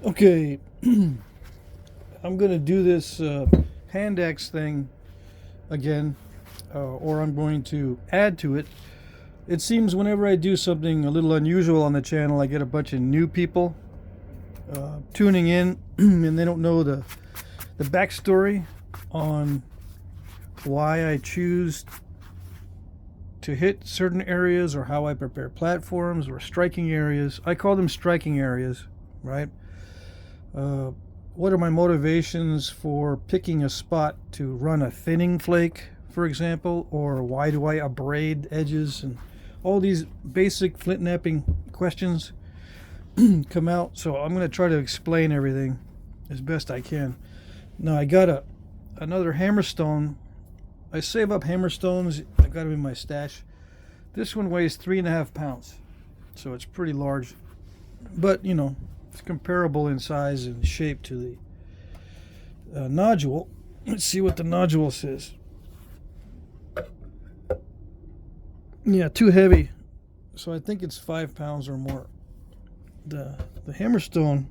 Okay, I'm gonna do this hand axe thing again, or I'm going to add to it. It seems whenever I do something a little unusual on the channel, I get a bunch of new people tuning in, and they don't know the backstory on why I choose to hit certain areas, or how I prepare platforms or striking areas. I call them striking areas, right? What are my motivations for picking a spot to run a thinning flake, for example, or why do I abrade edges, and all these basic flint knapping questions come out. So I'm going to try to explain everything as best I can. Now I got another hammerstone. I save up hammerstones. I got them in my stash. This one weighs 3.5 pounds, so it's pretty large, but you know, it's comparable in size and shape to the nodule. Let's see what the nodule says. Yeah, too heavy, so I think it's 5 pounds or more. The hammerstone,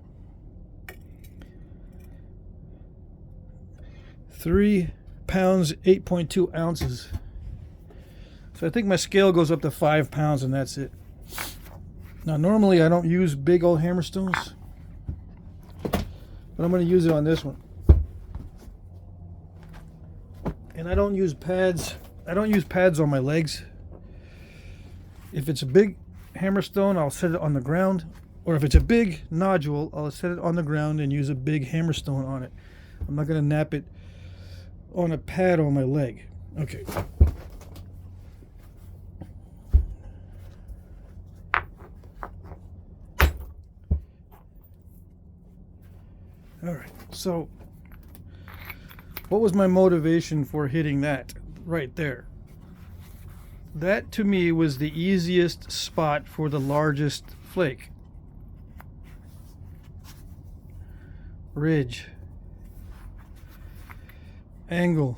3 pounds 8.2 ounces. So I think my scale goes up to 5 pounds, and that's it. Now normally I don't use big old hammerstones, but I'm going to use it on this one. And I don't use pads. I don't use pads on my legs. If it's a big hammerstone, I'll set it on the ground. Or if it's a big nodule, I'll set it on the ground and use a big hammerstone on it. I'm not going to nap it on a pad on my leg. Okay. All right. So, what was my motivation for hitting that right there? That to me was the easiest spot for the largest flake. Ridge, angle,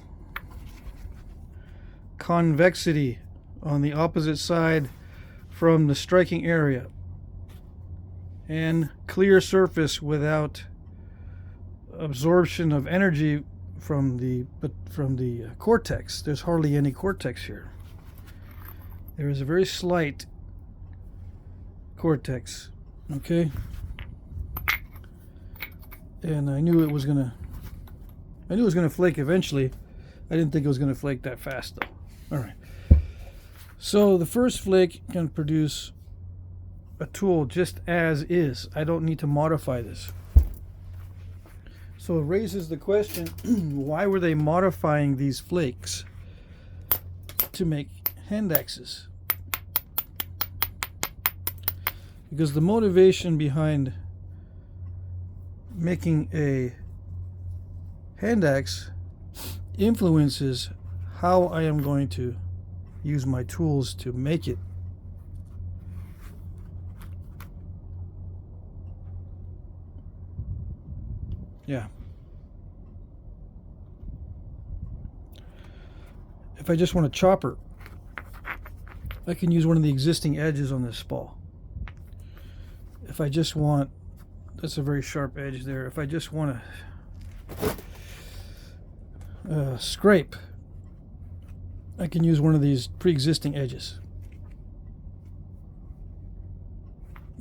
convexity on the opposite side from the striking area, and clear surface without absorption of energy from the cortex. There's hardly any cortex here. There is a very slight cortex. Okay. And I knew it was gonna flake eventually. I didn't think it was gonna flake that fast though. All right. So the first flake can produce a tool just as is. I don't need to modify this. So it raises the question, why were they modifying these flakes to make hand axes? Because the motivation behind making a hand axe influences how I am going to use my tools to make it. Yeah. If I just want a chopper, I can use one of the existing edges on this spall. If I just want, that's a very sharp edge there. If I just want to scrape, I can use one of these pre-existing edges.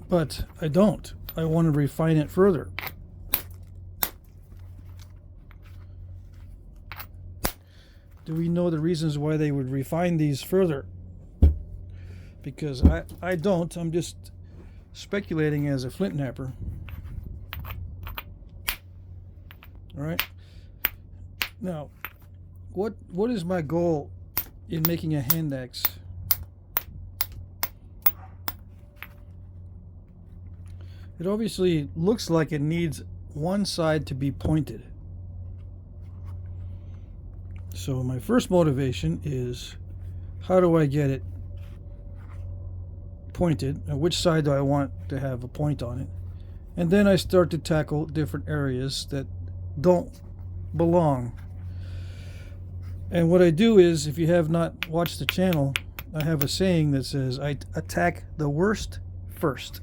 But I don't. I want to refine it further. Do we know the reasons why they would refine these further? Because I don't. I'm just speculating as a flint napper. All right. Now, what is my goal in making a hand axe? It obviously looks like it needs one side to be pointed. So my first motivation is, how do I get it pointed, and which side do I want to have a point on it? And then I start to tackle different areas that don't belong. And what I do is, if you have not watched the channel, I have a saying that says, I attack the worst first.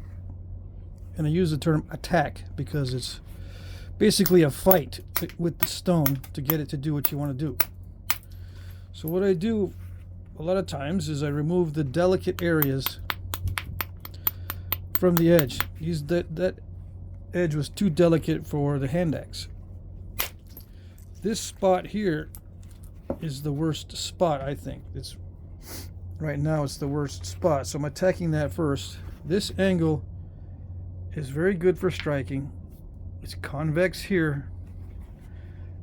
And I use the term attack because it's basically a fight with the stone to get it to do what you want to do. So what I do a lot of times is I remove the delicate areas from the edge. That edge was too delicate for the hand axe. This spot here is the worst spot, I think. Right now it's the worst spot, so I'm attacking that first. This angle is very good for striking. It's convex here,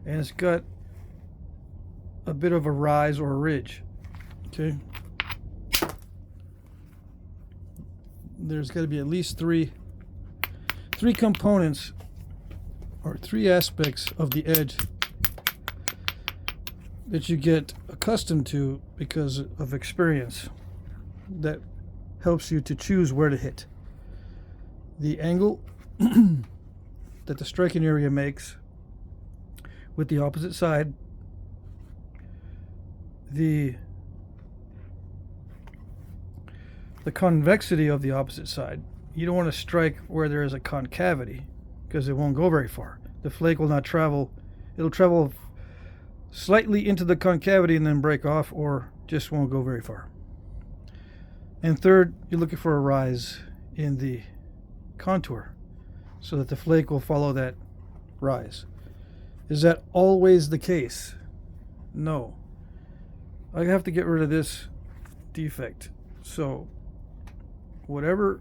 and it's got a bit of a rise or a ridge. Okay, there's got to be at least three components or three aspects of the edge that you get accustomed to because of experience that helps you to choose where to hit. The angle that the striking area makes with the opposite side, the convexity of the opposite side. You don't want to strike where there is a concavity because it won't go very far. The flake will not travel. It'll travel slightly into the concavity and then break off, or just won't go very far. And third, you're looking for a rise in the contour so that the flake will follow that rise. Is that always the case? No. I have to get rid of this defect. So whatever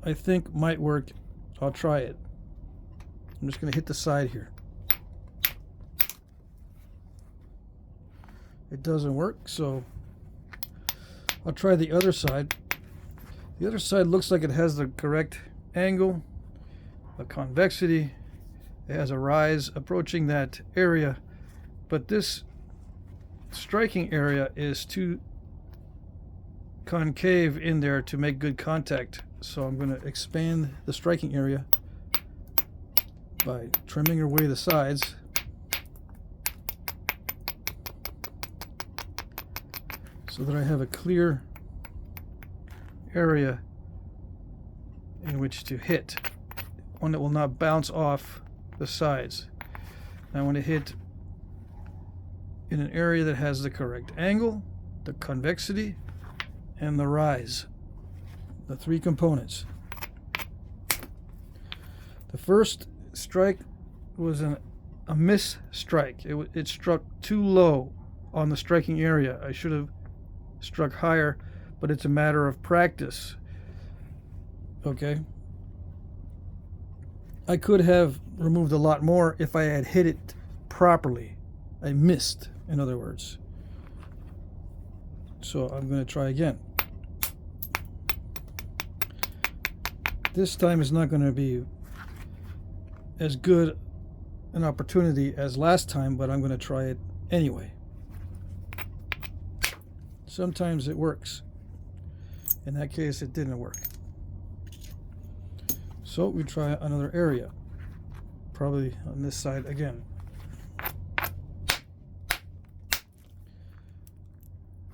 I think might work, I'll try it. I'm just going to hit the side here. It doesn't work, so I'll try the other side. The other side looks like it has the correct angle, a convexity. It has a rise approaching that area, but this striking area is too concave in there to make good contact. So I'm going to expand the striking area by trimming away the sides. So that I have a clear area in which to hit, one that will not bounce off the sides. I want to hit in an area that has the correct angle, the convexity, and the rise. The three components. The first strike was a miss strike. It struck too low on the striking area. I should have struck higher, but it's a matter of practice. Okay, I could have removed a lot more if I had hit it properly. I missed, in other words. So I'm going to try again. This time is not going to be as good an opportunity as last time, but I'm going to try it anyway. Sometimes it works. In that case, it didn't work. So we try another area. Probably on this side again.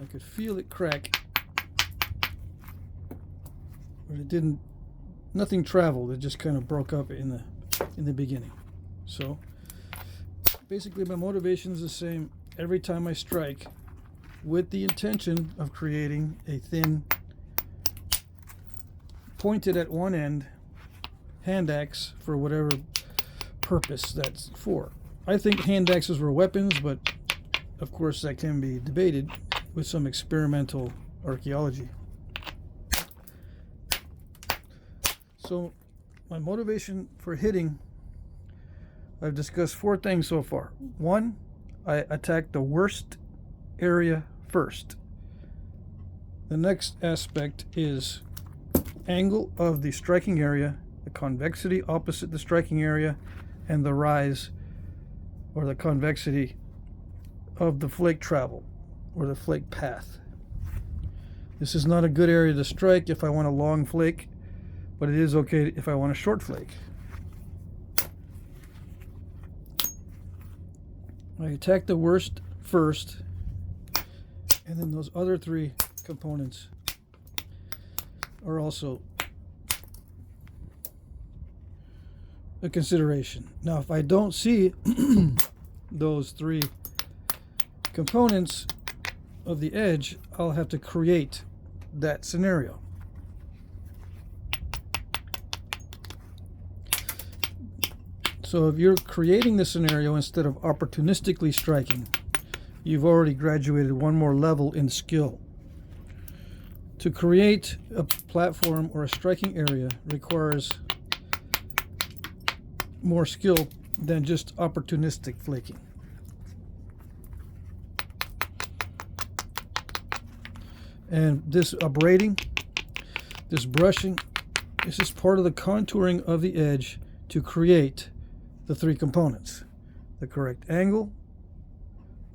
I could feel it crack, but it didn't. Nothing traveled. It just kind of broke up in the beginning. So basically, my motivation is the same every time I strike, with the intention of creating a thin, pointed at one end hand axe for whatever purpose that's for. I think hand axes were weapons, but of course that can be debated with some experimental archaeology. So my motivation for hitting, I've discussed 4 things so far. 1, I attack the worst area first. The next aspect is angle of the striking area, the convexity opposite the striking area, and the rise or the convexity of the flake travel or the flake path. This is not a good area to strike if I want a long flake, but it is okay if I want a short flake. I attack the worst first, and then those other 3 components are also a consideration. Now, if I don't see those three components of the edge, I'll have to create that scenario. So if you're creating the scenario instead of opportunistically striking, you've already graduated one more level in skill. To create a platform or a striking area requires more skill than just opportunistic flaking. And this abrading, this brushing, this is part of the contouring of the edge to create the three components: the correct angle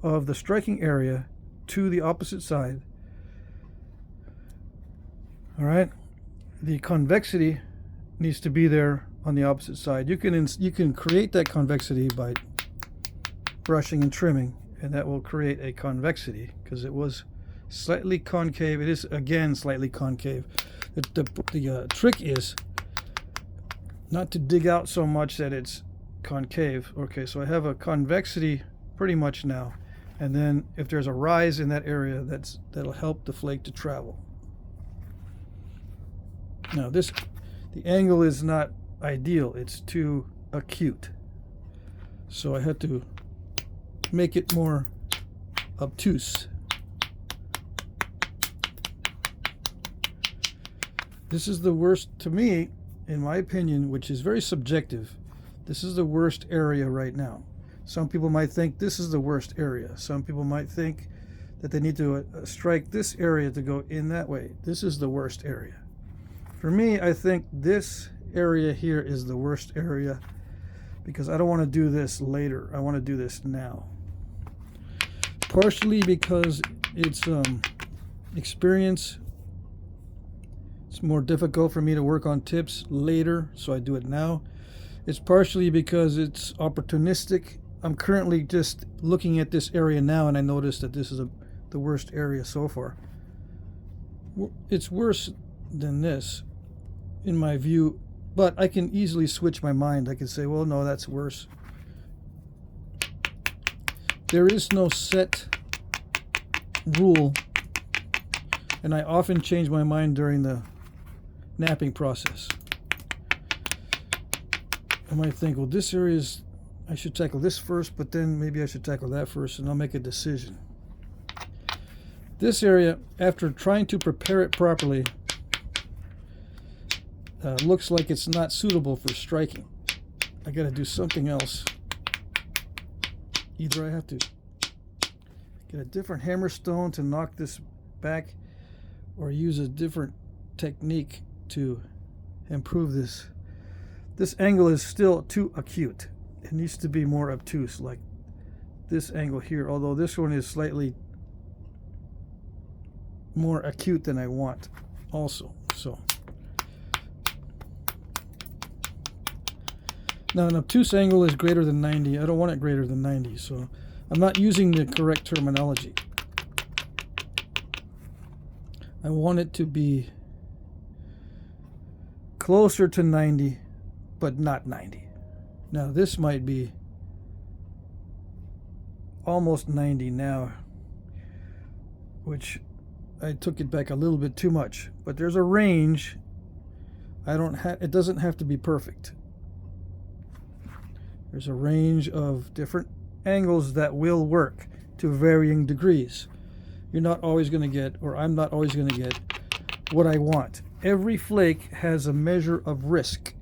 of the striking area to the opposite side. All right, the convexity needs to be there on the opposite side. You can create that convexity by brushing and trimming, and that will create a convexity because it was slightly concave. It is again slightly concave. The trick is not to dig out so much that it's concave. Okay, so I have a convexity pretty much now, and then if there's a rise in that area, that'll help the flake to travel. Now the angle is not ideal, it's too acute, so I had to make it more obtuse. This is the worst, to me, in my opinion, which is very subjective. This is the worst area right now. Some people might think this is the worst area. Some people might think that they need to strike this area to go in that way. This is the worst area. For me, I think this area here is the worst area because I don't want to do this later. I want to do this now. Partially because it's experience. It's more difficult for me to work on tips later, so I do it now. It's partially because it's opportunistic. I'm currently just looking at this area now, and I noticed that this is the worst area so far. It's worse than this, in my view, but I can easily switch my mind. I can say, well, no, that's worse. There is no set rule, and I often change my mind during the knapping process. I might think, well, this area is, I should tackle this first, but then maybe I should tackle that first, and I'll make a decision. This area, after trying to prepare it properly, looks like it's not suitable for striking. I got to do something else. Either I have to get a different hammerstone to knock this back, or use a different technique to improve this. This angle is still too acute. It needs to be more obtuse, like this angle here, although this one is slightly more acute than I want also. So now an obtuse angle is greater than 90. I don't want it greater than 90, so I'm not using the correct terminology. I want it to be closer to 90, but not 90. Now this might be almost 90 now, which I took it back a little bit too much, but there's a range. It doesn't have to be perfect. There's a range of different angles that will work to varying degrees. You're not always going to get, or I'm not always going to get, what I want. Every flake has a measure of risk.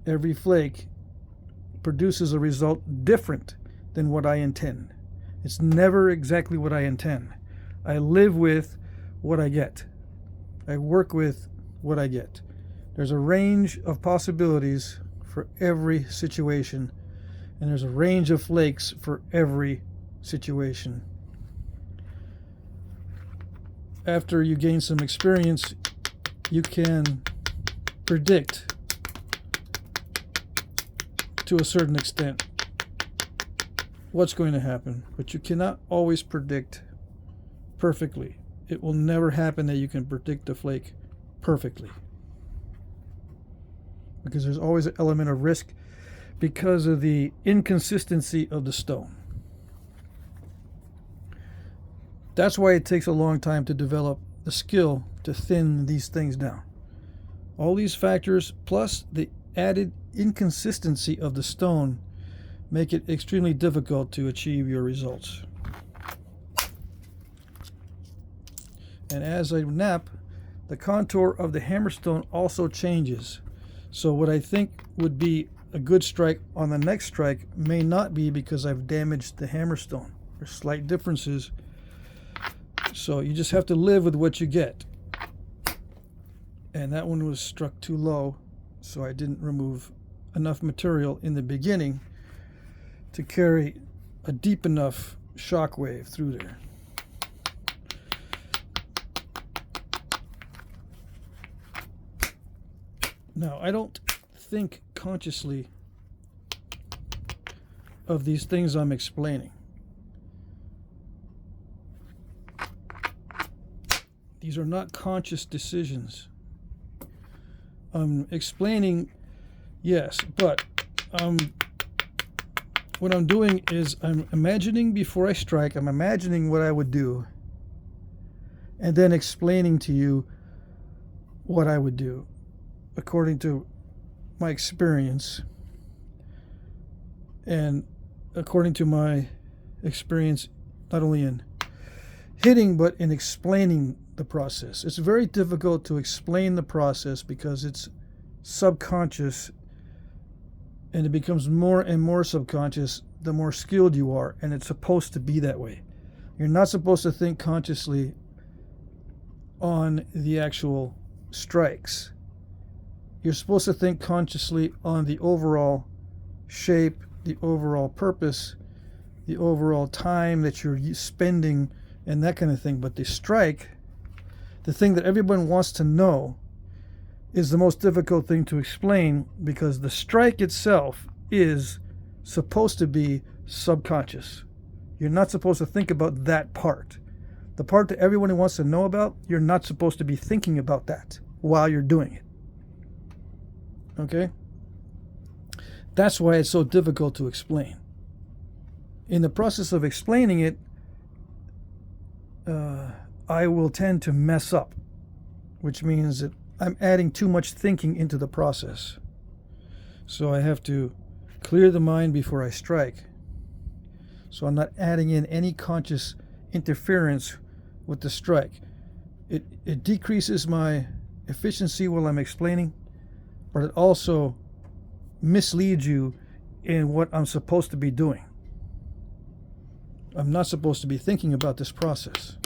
Every flake produces a result different than what I intend. It's never exactly what I intend. I live with what I get. I work with what I get. There's a range of possibilities for every situation, and there's a range of flakes for every situation. After you gain some experience, you can predict to a certain extent what's going to happen, but you cannot always predict perfectly. It will never happen that you can predict a flake perfectly. because there's always an element of risk because of the inconsistency of the stone. That's why it takes a long time to develop the skill to thin these things down. All these factors plus the added inconsistency of the stone make it extremely difficult to achieve your results. And as I knap, the contour of the hammerstone also changes. So what I think would be a good strike on the next strike may not be, because I've damaged the hammerstone. There's slight differences. So you just have to live with what you get. And that one was struck too low, so I didn't remove enough material in the beginning to carry a deep enough shock wave through there. Now, I don't think consciously of these things I'm explaining. These are not conscious decisions. I'm explaining, yes, but what I'm doing is I'm imagining before I strike, I'm imagining what I would do, and then explaining to you what I would do according to my experience, and according to my experience not only in hitting but in explaining the process. It's very difficult to explain the process because it's subconscious, and it becomes more and more subconscious the more skilled you are, and it's supposed to be that way. You're not supposed to think consciously on the actual strikes. You're supposed to think consciously on the overall shape, the overall purpose, the overall time that you're spending, and that kind of thing. But the strike, the thing that everyone wants to know, is the most difficult thing to explain, because the strike itself is supposed to be subconscious. You're not supposed to think about that part. The part that everyone wants to know about, you're not supposed to be thinking about that while you're doing it. Okay? That's why it's so difficult to explain. In the process of explaining it, I will tend to mess up, which means that I'm adding too much thinking into the process. So I have to clear the mind before I strike. So I'm not adding in any conscious interference with the strike. It decreases my efficiency while I'm explaining, but it also misleads you in what I'm supposed to be doing. I'm not supposed to be thinking about this process.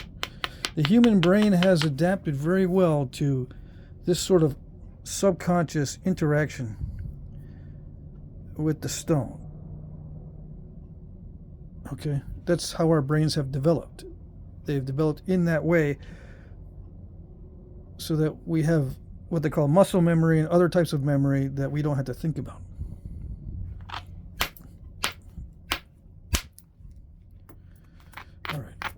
The human brain has adapted very well to this sort of subconscious interaction with the stone. Okay? That's how our brains have developed. They've developed in that way so that we have what they call muscle memory and other types of memory that we don't have to think about. All right.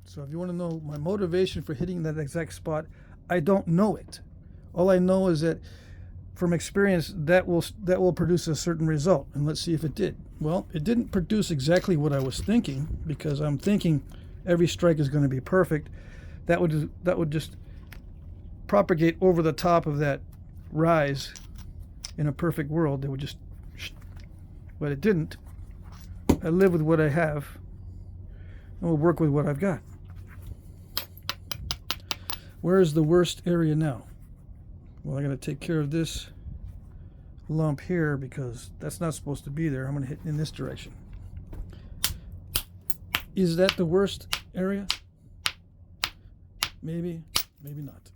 So if you want to know my motivation for hitting that exact spot, I don't know it. All I know is that from experience that will produce a certain result, and let's see if it did. Well, it didn't produce exactly what I was thinking, because I'm thinking every strike is going to be perfect. That would just propagate over the top of that rise. In a perfect world, it would just, but it didn't. I live with what I have, and we'll work with what I've got. Where is the worst area now? Well, I got to take care of this lump here because that's not supposed to be there. I'm going to hit in this direction. Is that the worst area? Maybe, maybe not.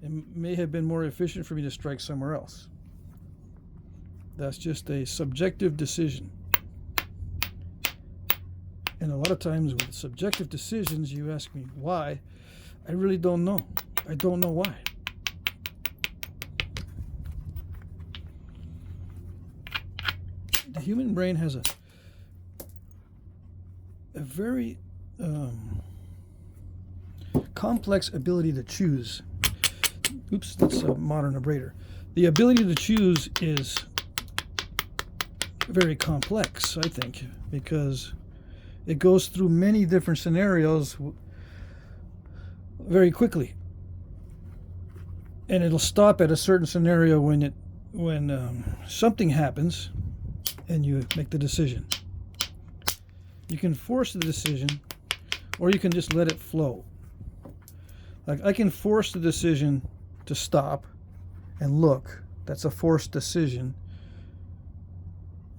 It may have been more efficient for me to strike somewhere else. That's just a subjective decision. And a lot of times with subjective decisions, you ask me why. I really don't know. I don't know why. The human brain has a very complex ability to choose. oops, that's a modern abrader. The ability to choose is very complex, I think, because it goes through many different scenarios very quickly, and it'll stop at a certain scenario when something happens and you make the decision. You can force the decision, or you can just let it flow. Like, I can force the decision to stop and look. That's a forced decision.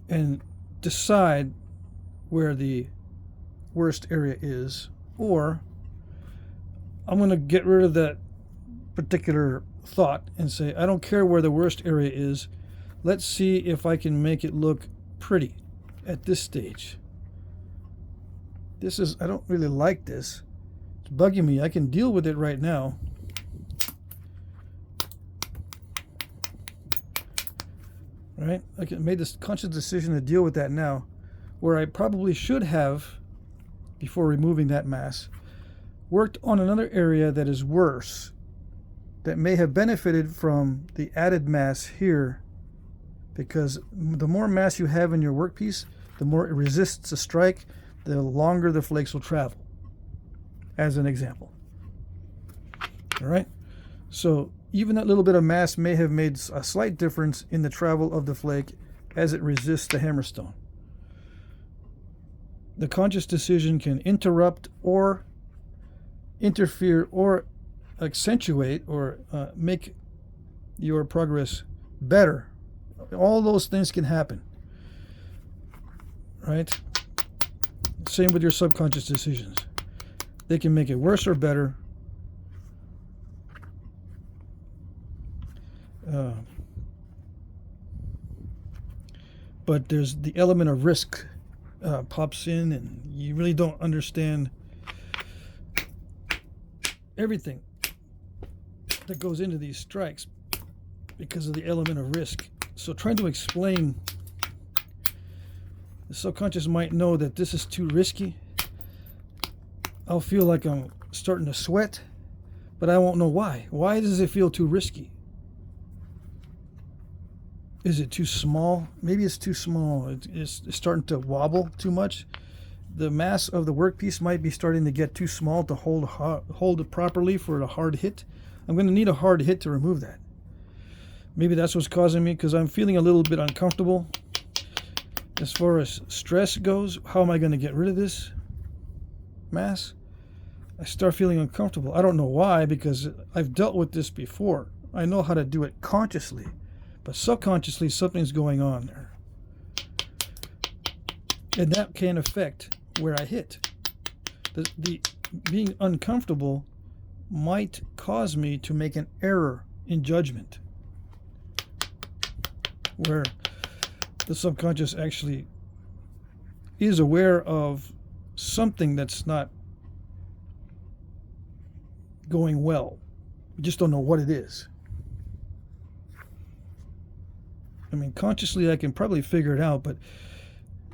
And decide where the worst area is, or I'm going to get rid of that particular thought and say, I don't care where the worst area is. Let's see if I can make it look pretty at this stage. I don't really like this. It's bugging me. I can deal with it right now. Right? I made this conscious decision to deal with that now, where I probably should have, before removing that mass, worked on another area that is worse, that may have benefited from the added mass here, because the more mass you have in your workpiece, the more it resists a strike, the longer the flakes will travel, as an example. All right? So even that little bit of mass may have made a slight difference in the travel of the flake as it resists the hammerstone. The conscious decision can interrupt or interfere or accentuate or make your progress better. All those things can happen, right? Same with your subconscious decisions. They can make it worse or better. But there's the element of risk pops in, and you really don't understand everything that goes into these strikes because of the element of risk. So trying to explain, the subconscious might know that this is too risky. I'll feel like I'm starting to sweat, but I won't know why. Why does it feel too risky? Is it too small? Maybe it's too small. It's starting to wobble too much. The mass of the workpiece might be starting to get too small to hold it properly for a hard hit. I'm going to need a hard hit to remove that. Maybe that's what's causing me, because I'm feeling a little bit uncomfortable. As far as stress goes, how am I going to get rid of this mass? I start feeling uncomfortable. I don't know why, because I've dealt with this before. I know how to do it consciously. But subconsciously, something's going on there. And that can affect where I hit. The being uncomfortable might cause me to make an error in judgment, where the subconscious actually is aware of something that's not going well. We just don't know what it is. I mean, consciously I can probably figure it out, but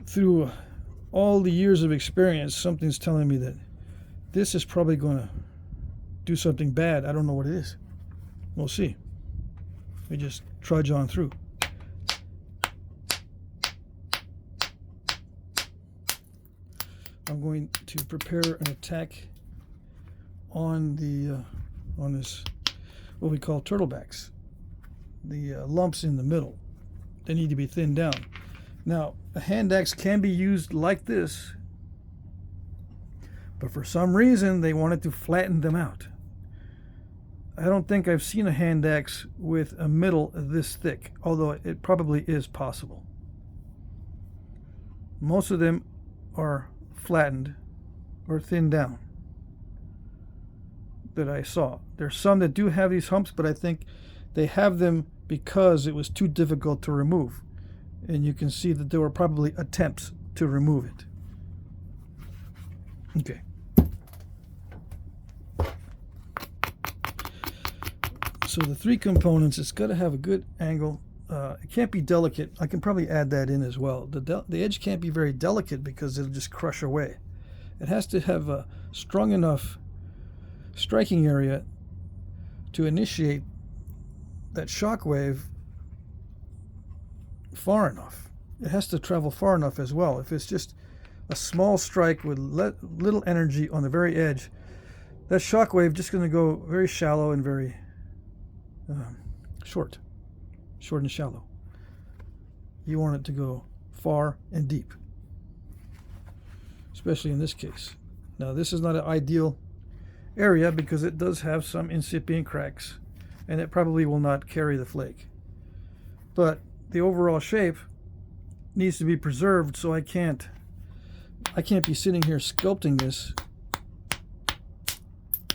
through all the years of experience, something's telling me that this is probably going to do something bad. I don't know what it is. We'll see. We just trudge on through. I'm going to prepare an attack on the on this, what we call turtlebacks, the lumps in the middle. They need to be thinned down. Now, a hand axe can be used like this, but for some reason they wanted to flatten them out. I don't think I've seen a hand axe with a middle this thick, although it probably is possible. Most of them are flattened or thinned down that I saw. There's some that do have these humps, but I think they have them because it was too difficult to remove. And you can see that there were probably attempts to remove it. Okay. So the three components, it's got to have a good angle. It can't be delicate. I can probably add that in as well. The edge can't be very delicate because it'll just crush away. It has to have a strong enough striking area to initiate that shock wave far enough. It has to travel far enough as well. If it's just a small strike with little energy on the very edge, that shock wave just going to go very shallow and very short and shallow. You want it to go far and deep, especially in this case. Now, this is not an ideal area because it does have some incipient cracks, and it probably will not carry the flake. But the overall shape needs to be preserved, so I can't be sitting here sculpting this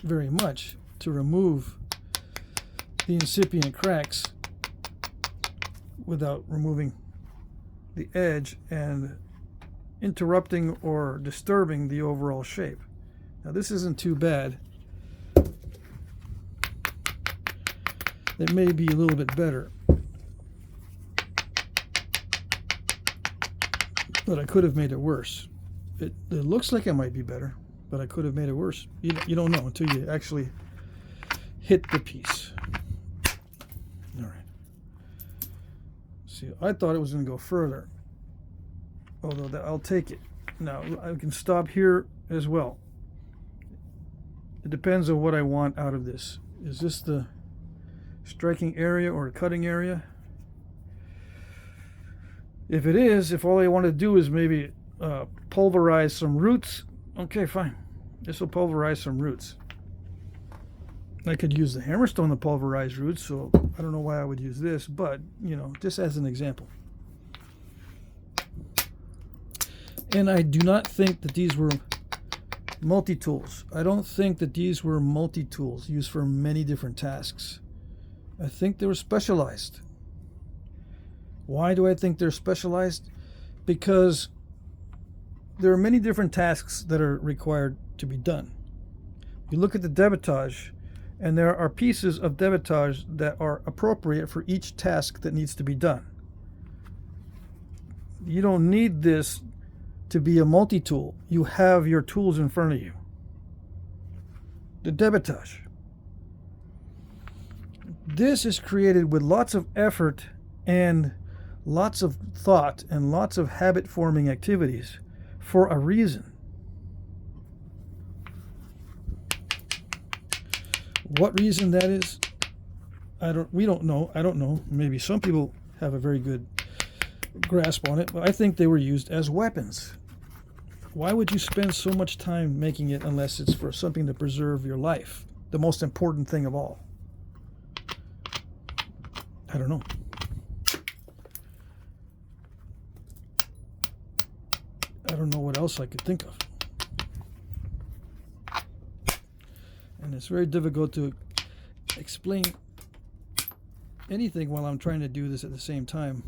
very much to remove the incipient cracks without removing the edge and interrupting or disturbing the overall shape. Now, this isn't too bad. It may be a little bit better, but I could have made it worse. It looks like it might be better, but I could have made it worse. You don't know until you actually hit the piece. All right. See, I thought it was going to go further, although I'll take it. Now, I can stop here as well. It depends on what I want out of this. Is this the striking area or cutting area? If it is, if all I want to do is maybe pulverize some roots, okay, fine. This will pulverize some roots. I could use the Hammerstone to pulverize roots, so I don't know why I would use this, but, you know, just as an example. And I do not think that these were multi-tools. I don't think that these were multi-tools used for many different tasks. I think they were specialized. Why do I think they're specialized? Because there are many different tasks that are required to be done. You look at the debitage, and there are pieces of debitage that are appropriate for each task that needs to be done. You don't need this to be a multi-tool. You have your tools in front of you. The debitage. This is created with lots of effort and lots of thought and lots of habit-forming activities for a reason. What reason that is, we don't know. I don't know. Maybe some people have a very good grasp on it, but I think they were used as weapons. Why would you spend so much time making it unless it's for something to preserve your life? The most important thing of all. I don't know. I don't know what else I could think of. And it's very difficult to explain anything while I'm trying to do this at the same time.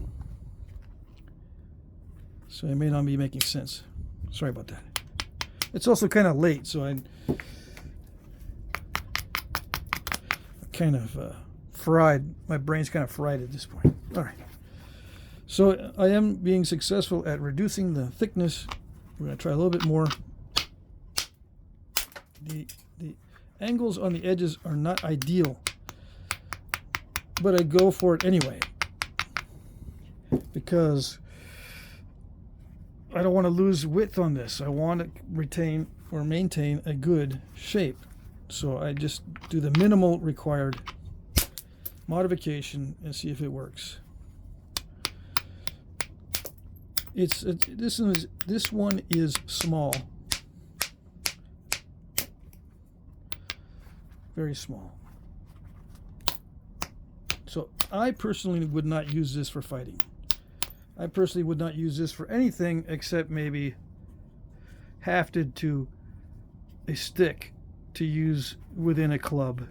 So it may not be making sense. Sorry about that. It's also kind of late, so I kind of fried. My brain's kind of fried at this point. All right. So I am being successful at reducing the thickness. We're going to try a little bit more. The angles on the edges are not ideal, but I go for it anyway because I don't want to lose width on this. I want to retain or maintain a good shape. So I just do the minimal required modification and see if it works. This one is small. Very small. So I personally would not use this for fighting. I personally would not use this for anything except maybe hafted to a stick to use within a club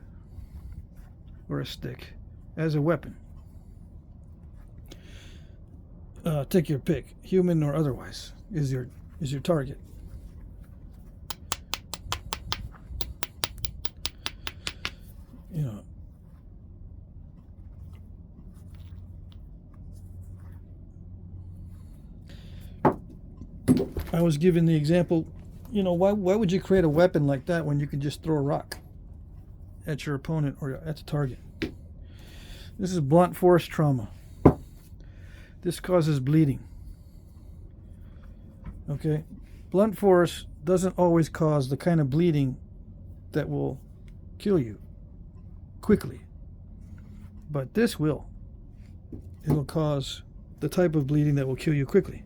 or a stick as a weapon. Take your pick, human or otherwise, is your target. You know, I was given the example, you know, why would you create a weapon like that when you can just throw a rock at your opponent or at the target? This is blunt force trauma. This causes bleeding. Okay? Blunt force doesn't always cause the kind of bleeding that will kill you quickly. But this will. It'll cause the type of bleeding that will kill you quickly.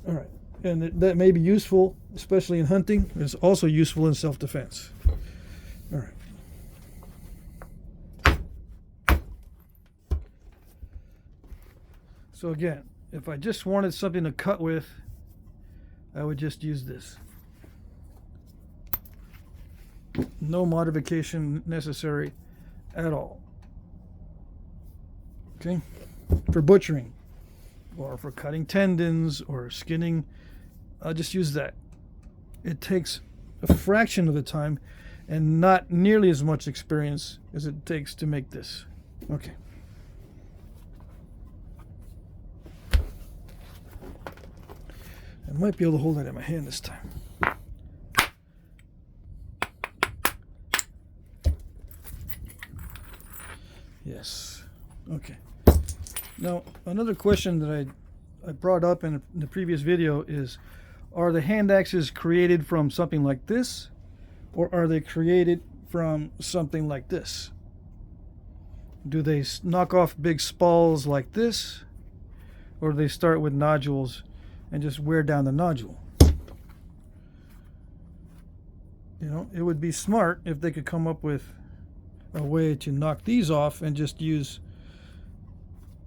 Alright. And that may be useful, especially in hunting. It's also useful in self-defense. Alright. So again, if I just wanted something to cut with, I would just use this. No modification necessary at all. Okay? For butchering, or for cutting tendons, or skinning, I'll just use that. It takes a fraction of the time and not nearly as much experience as it takes to make this. Okay. I might be able to hold that in my hand this time. Yes. Okay. Now, another question that I brought up in the previous video is, are the hand axes created from something like this, or are they created from something like this? Do they knock off big spalls like this, or do they start with nodules and just wear down the nodule? You know, it would be smart if they could come up with a way to knock these off and just use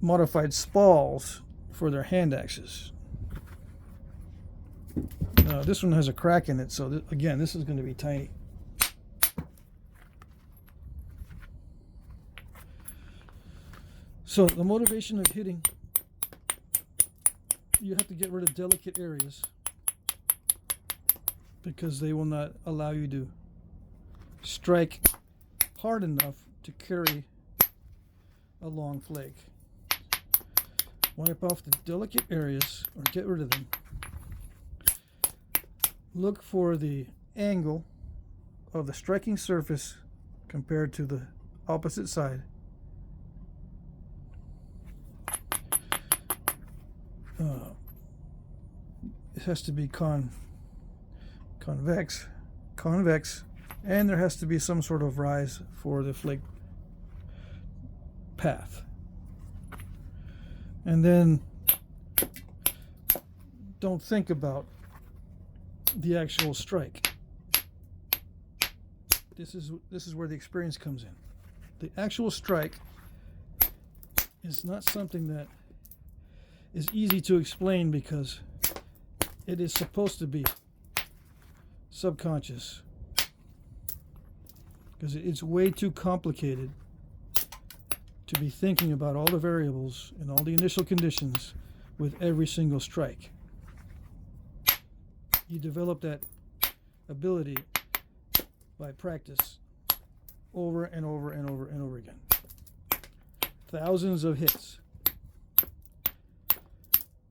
modified spalls for their hand axes. This one has a crack in it, so again, this is going to be tiny. So the motivation of hitting, you have to get rid of delicate areas because they will not allow you to strike hard enough to carry a long flake. Wipe off the delicate areas or get rid of them. Look for the angle of the striking surface compared to the opposite side. It has to be convex, and there has to be some sort of rise for the flake path. And then don't think about the actual strike. This is where the experience comes in. The actual strike is not something that is easy to explain because it is supposed to be subconscious, because it's way too complicated to be thinking about all the variables and all the initial conditions with every single strike. You develop that ability by practice over and over and over and over again. Thousands of hits.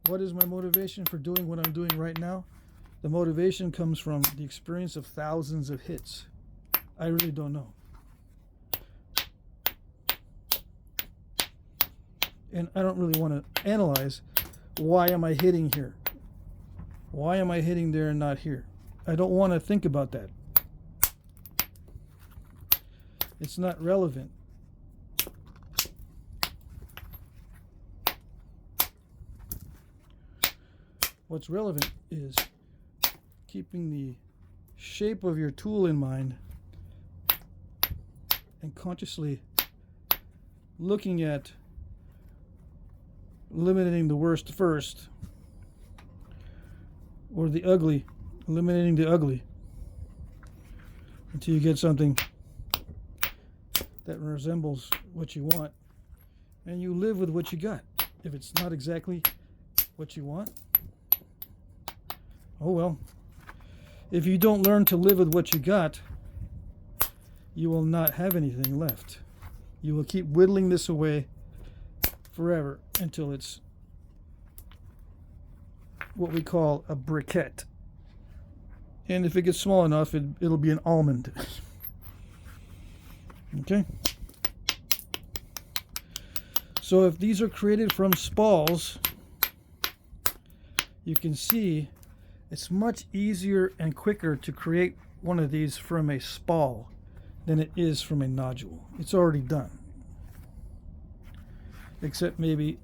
What is my motivation for doing what I'm doing right now? The motivation comes from the experience of thousands of hits. I really don't know. And I don't really want to analyze, why am I hitting here? Why am I hitting there and not here? I don't want to think about that. It's not relevant. What's relevant is keeping the shape of your tool in mind and consciously looking at eliminating the worst first, or the ugly, eliminating the ugly, until you get something that resembles what you want, and you live with what you got. If it's not exactly what you want, oh well. If you don't learn to live with what you got, you will not have anything left. You will keep whittling this away forever until it's what we call a briquette. And if it gets small enough, it'll be an almond. Okay? So if these are created from spalls, you can see it's much easier and quicker to create one of these from a spall than it is from a nodule. It's already done. Except maybe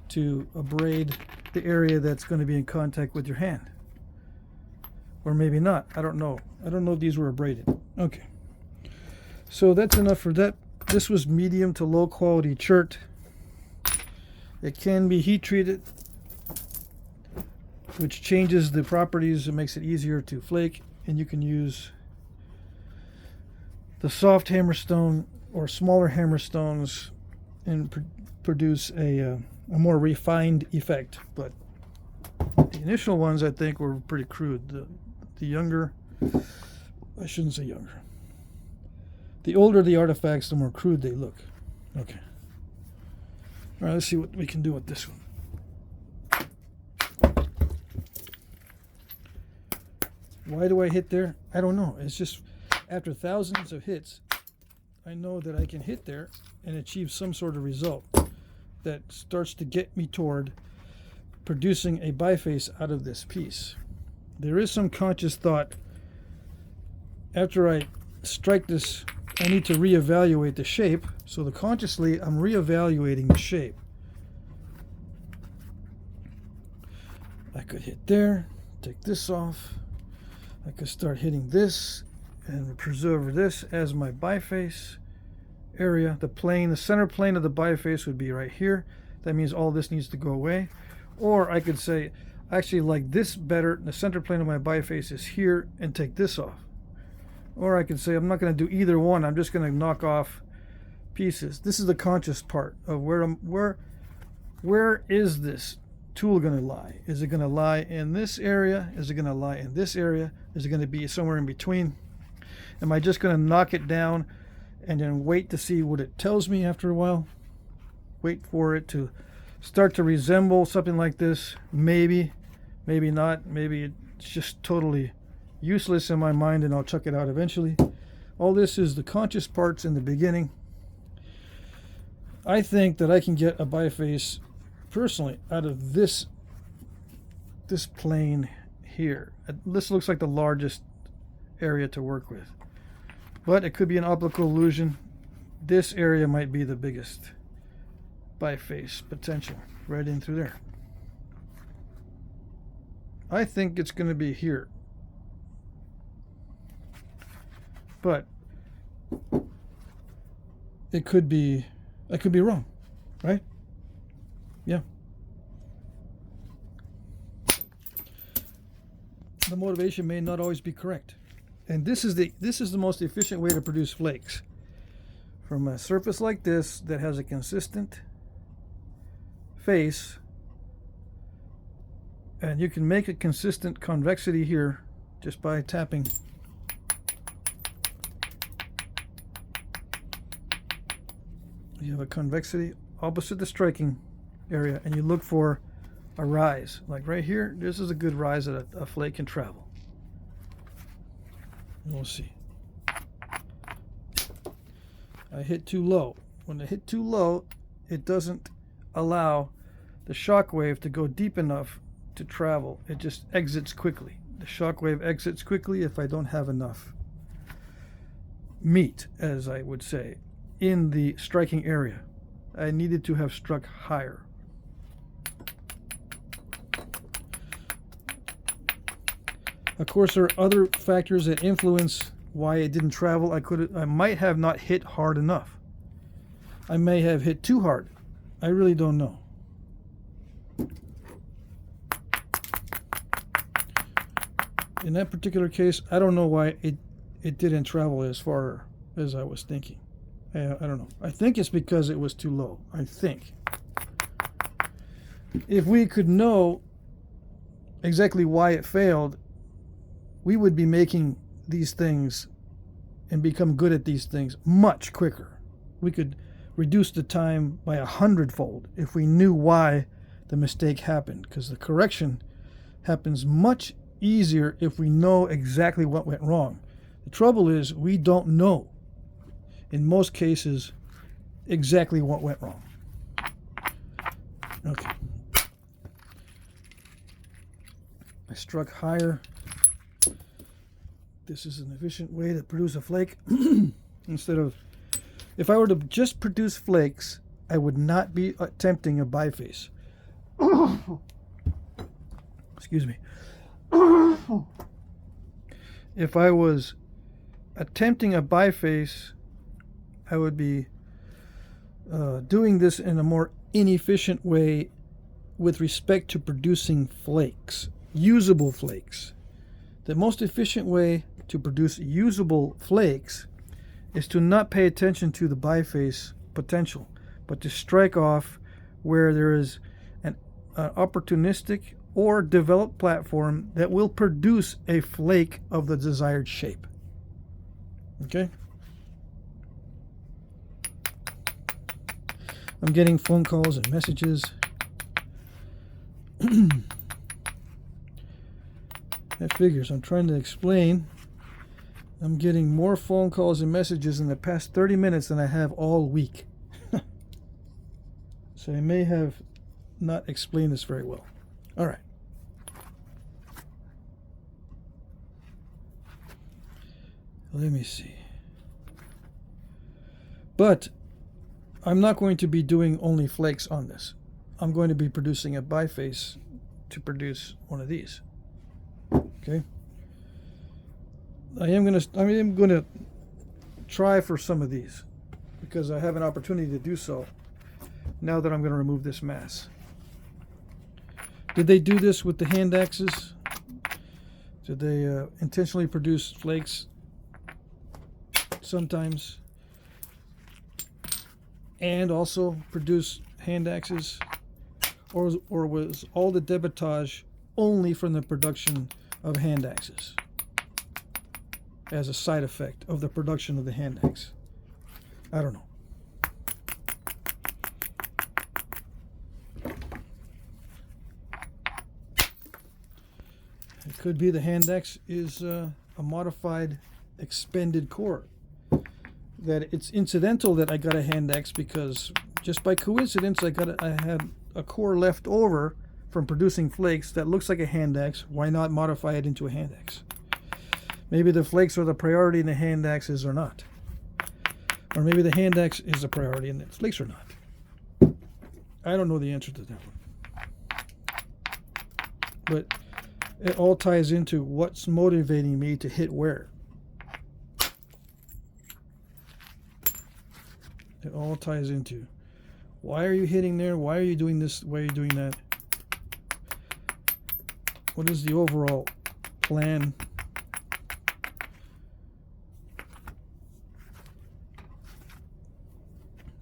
to abrade the area that's going to be in contact with your hand. Or maybe not. I don't know. I don't know if these were abraded. Okay. So that's enough for that. This was medium to low quality chert. It can be heat treated, which changes the properties and makes it easier to flake. And you can use the soft hammerstone or smaller hammerstones and produce a more refined effect. But the initial ones, I think, were pretty crude. The younger, I shouldn't say younger. The older the artifacts, the more crude they look. Okay. All right, let's see what we can do with this one. Why do I hit there? I don't know. It's just after thousands of hits, I know that I can hit there and achieve some sort of result that starts to get me toward producing a biface out of this piece. There is some conscious thought. After I strike this, I need to reevaluate the shape. So consciously, I'm reevaluating the shape. I could hit there, take this off. I could start hitting this and preserve this as my biface area. The plane, the center plane of the biface would be right here. That means all this needs to go away. Or I could say, I actually like this better. The center plane of my biface is here, and take this off. Or I could say, I'm not going to do either one. I'm just going to knock off pieces. This is the conscious part of where is this tool going to lie? Is it going to lie in this area? Is it going to lie in this area? Is it going to be somewhere in between? Am I just going to knock it down and then wait to see what it tells me after a while? Wait for it to start to resemble something like this? Maybe, maybe not. Maybe it's just totally useless in my mind and I'll chuck it out eventually. All this is the conscious parts in the beginning. I think that I can get a biface personally out of this plane here. This looks like the largest area to work with, but it could be an optical illusion. This area might be the biggest biface potential, right in through there. I think it's going to be here, but it could be, I could be wrong, right? Yeah. The motivation may not always be correct. And this is the most efficient way to produce flakes. From a surface like this that has a consistent face, and you can make a consistent convexity here just by tapping. You have a convexity opposite the striking area, and you look for a rise. Like right here, this is a good rise that a flake can travel. And we'll see. I hit too low. When I hit too low, it doesn't allow the shock wave to go deep enough to travel. It just exits quickly. The shock wave exits quickly if I don't have enough meat, as I would say, in the striking area. I needed to have struck higher. Of course, there are other factors that influence why it didn't travel. I might have not hit hard enough. I may have hit too hard. I really don't know. In that particular case, I don't know why it didn't travel as far as I was thinking. I don't know. I think it's because it was too low. I think. If we could know exactly why it failed, we would be making these things and become good at these things much quicker. We could reduce the time by 100-fold if we knew why the mistake happened, because the correction happens much easier if we know exactly what went wrong. The trouble is we don't know, in most cases, exactly what went wrong. Okay. I struck higher. This is an efficient way to produce a flake. Instead of, if I were to just produce flakes, I would not be attempting a biface. Excuse me. If I was attempting a biface, I would be doing this in a more inefficient way with respect to producing flakes, usable flakes. The most efficient way to produce usable flakes is to not pay attention to the biface potential, but to strike off where there is an opportunistic or developed platform that will produce a flake of the desired shape. Okay? I'm getting phone calls and messages. That figures. I'm trying to explain. I'm getting more phone calls and messages in the past 30 minutes than I have all week. So I may have not explained this very well. All right. Let me see. But I'm not going to be doing only flakes on this. I'm going to be producing a biface to produce one of these. Okay. I am going to try for some of these because I have an opportunity to do so now that I'm going to remove this mass. Did they do this with the hand axes? Did they intentionally produce flakes sometimes and also produce hand axes? Or was all the debitage only from the production of hand axes as a side effect of the production of the hand axe? I don't know. It could be the hand axe is a modified expended core. That it's incidental that I got a hand axe because just by coincidence I had a core left over from producing flakes that looks like a hand axe. Why not modify it into a hand axe? Maybe the flakes are the priority and the hand axes are not. Or maybe the hand axe is a priority and the flakes are not. I don't know the answer to that one. But it all ties into what's motivating me to hit where. It all ties into why are you hitting there? Why are you doing this? Why are you doing that? What is the overall plan?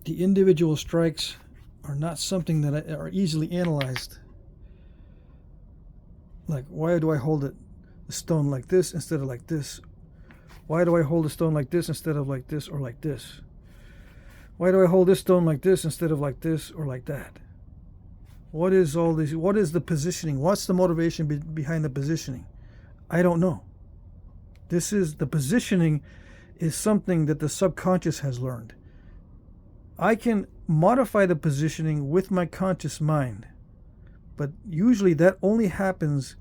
The individual strikes are not something that are easily analyzed. Like, why do I hold the stone like this instead of like this? Why do I hold the stone like this instead of like this or like this? Why do I hold this stone like this instead of like this or like that? What is all this? What is the positioning? What's the motivation behind the positioning? I don't know. The positioning is something that the subconscious has learned. I can modify the positioning with my conscious mind, but usually that only happens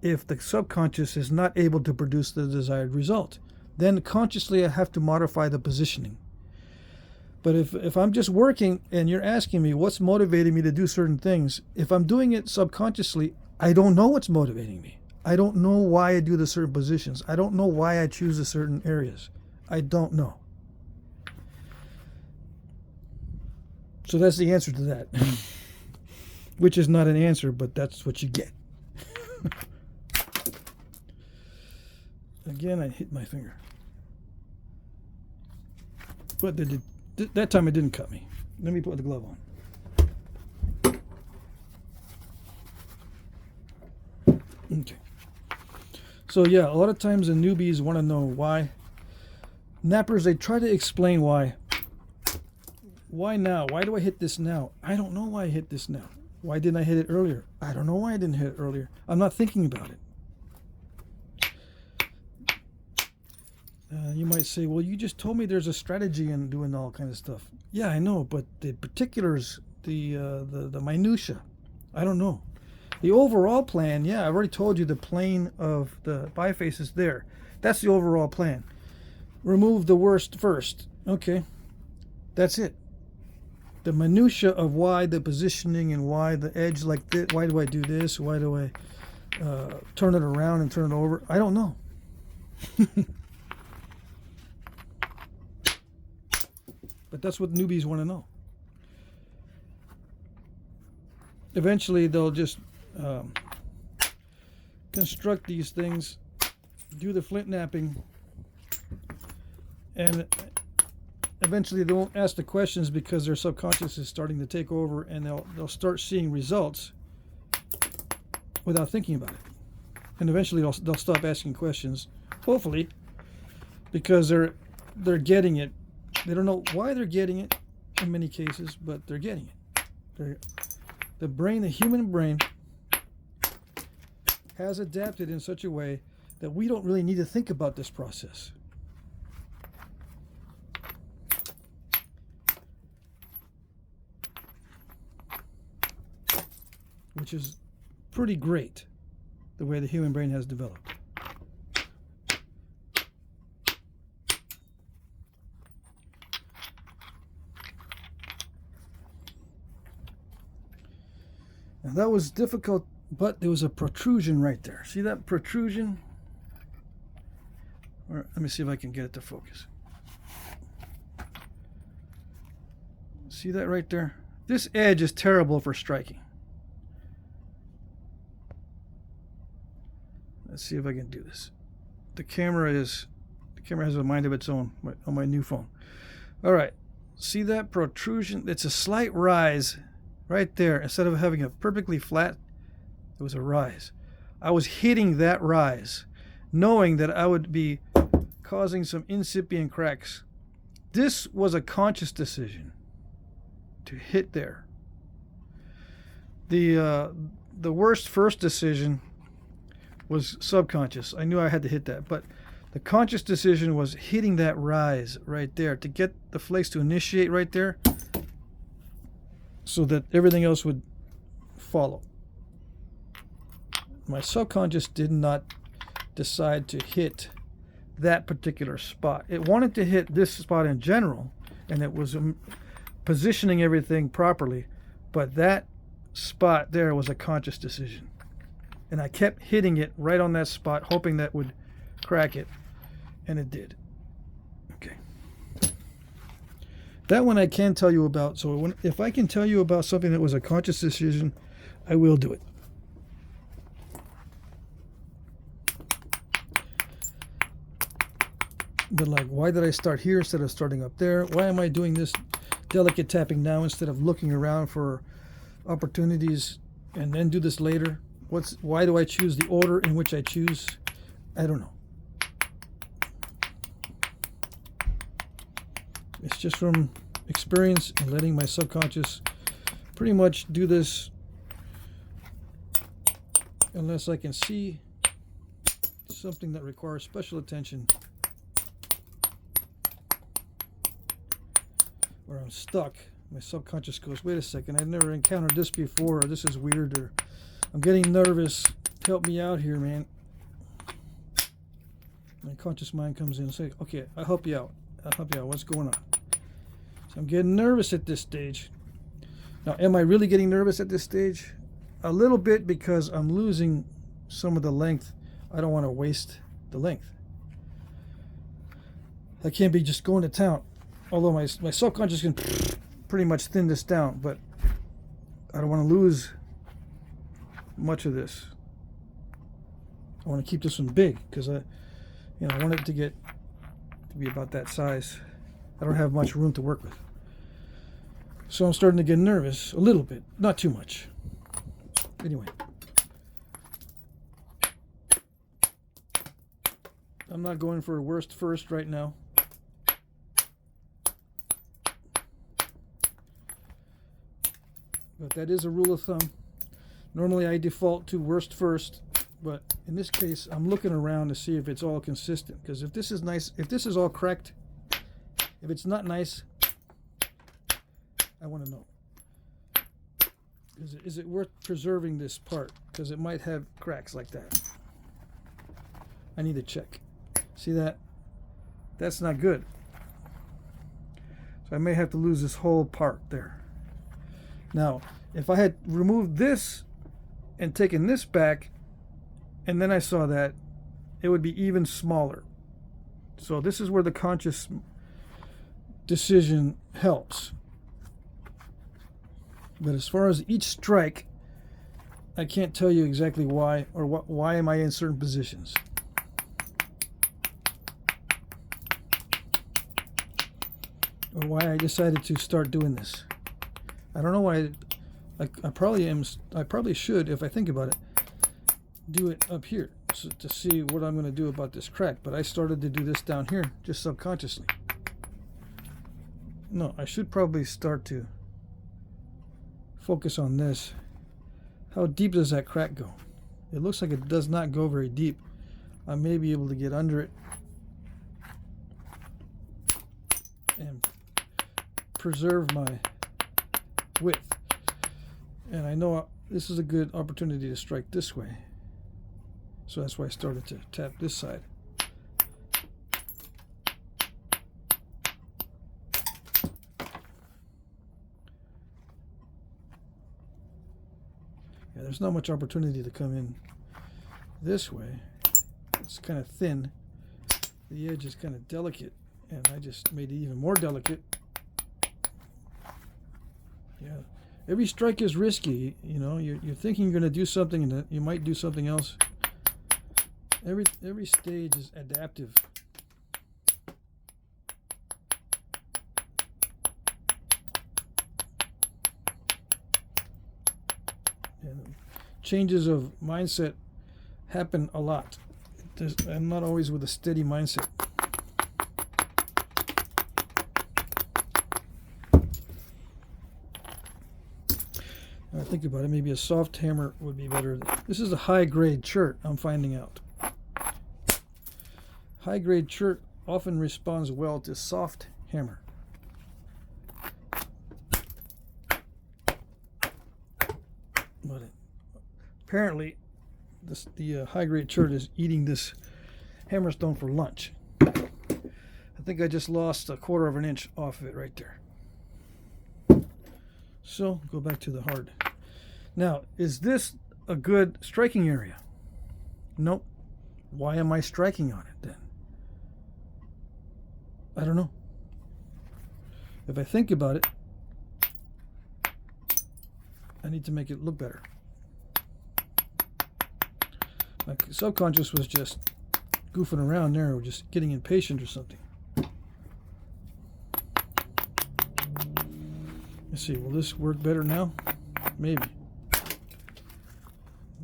if the subconscious is not able to produce the desired result. Then consciously I have to modify the positioning. But if I'm just working and you're asking me what's motivating me to do certain things, if I'm doing it subconsciously, I don't know what's motivating me. I don't know why I do the certain positions. I don't know why I choose the certain areas. I don't know. So that's the answer to that. Which is not an answer, but that's what you get. Again, I hit my finger. But that time it didn't cut me. Let me put the glove on. Okay. So yeah, a lot of times the newbies want to know why. Nappers, they try to explain why. Why now? Why do I hit this now? I don't know why I hit this now. Why didn't I hit it earlier? I don't know why I didn't hit it earlier. I'm not thinking about it. You might say, well, you just told me there's a strategy in doing all kinds of stuff. Yeah, I know, but the particulars the minutia. I don't know. The overall plan, yeah, I've already told you the plane of the biface is there. That's the overall plan. Remove the worst first. Okay, that's it. The minutia of why the positioning and why the edge like this, why do I do this, why do I turn it around and turn it over, I don't know. But that's what newbies want to know. Eventually they'll just construct these things, do the flint knapping, and eventually they won't ask the questions because their subconscious is starting to take over, and they'll start seeing results without thinking about it. And eventually they'll stop asking questions, hopefully, because they're getting it. They don't know why they're getting it in many cases, but they're getting it. The brain, the human brain, has adapted in such a way that we don't really need to think about this process. Which is pretty great, the way the human brain has developed. Now that was difficult, but there was a protrusion right there. See that protrusion? Or, let me see if I can get it to focus. See that right there? This edge is terrible for striking. Let's see if I can do this. The camera has a mind of its own on my new phone. All right, see that protrusion? It's a slight rise right there. Instead of having a perfectly flat, there was a rise. I was hitting that rise, knowing that I would be causing some incipient cracks. This was a conscious decision to hit there. The worst first decision was subconscious. I knew I had to hit that, but the conscious decision was hitting that rise right there to get the flakes to initiate right there so that everything else would follow. My subconscious did not decide to hit that particular spot. It wanted to hit this spot in general, and it was positioning everything properly, but that spot there was a conscious decision. And I kept hitting it right on that spot, hoping that would crack it, and it did. Okay. That one I can tell you about. So if I can tell you about something that was a conscious decision, I will do it. But like, why did I start here instead of starting up there? Why am I doing this delicate tapping now instead of looking around for opportunities and then do this later? Why do I choose the order in which I choose? I don't know. It's just from experience and letting my subconscious pretty much do this unless I can see something that requires special attention, or I'm stuck. My subconscious goes, wait a second, I've never encountered this before, or this is weird, or I'm getting nervous. Help me out here, man. My conscious mind comes in and says, okay, I'll help you out. What's going on? So I'm getting nervous at this stage. Now, am I really getting nervous at this stage? A little bit, because I'm losing some of the length. I don't want to waste the length. I can't be just going to town. Although my subconscious can pretty much thin this down, but I don't want to lose much of this. I want to keep this one big because I want it to be about that size. I don't have much room to work with, so I'm starting to get nervous a little bit, not too much. Anyway, I'm not going for a worst first right now. But that is a rule of thumb. Normally I default to worst first, but in this case I'm looking around to see if it's all consistent, because if this is nice, if this is all correct, if it's not nice, I want to know. Is it worth preserving this part? Because it might have cracks like that. I need to check. See that? That's not good. So I may have to lose this whole part there. Now, if I had removed this and taken this back, and then I saw that, it would be even smaller. So this is where the conscious decision helps. But as far as each strike, I can't tell you exactly why, or why am I in certain positions. Or why I decided to start doing this. I don't know why. I probably should, if I think about it, do it up here to see what I'm going to do about this crack. But I started to do this down here just subconsciously. No, I should probably start to focus on this. How deep does that crack go? It looks like it does not go very deep. I may be able to get under it and preserve my width. And I know this is a good opportunity to strike this way. So that's why I started to tap this side. Yeah, there's not much opportunity to come in this way. It's kind of thin. The edge is kind of delicate, and I just made it even more delicate. Yeah, every strike is risky. You know, you're thinking you're going to do something, and you might do something else. Every stage is adaptive. And changes of mindset happen a lot. I'm not always with a steady mindset. I think about it, maybe a soft hammer would be better. This is a high-grade chert, I'm finding out. High-grade chert often responds well to soft hammer. But apparently, the high-grade chert is eating this Hammerstone for lunch. I think I just lost 1/4 of an inch off of it right there. So, go back to the hard. Now, is this a good striking area? Nope. Why am I striking on it then? I don't know. If I think about it, I need to make it look better. My subconscious was just goofing around there, or just getting impatient or something. Let's see, will this work better now? Maybe.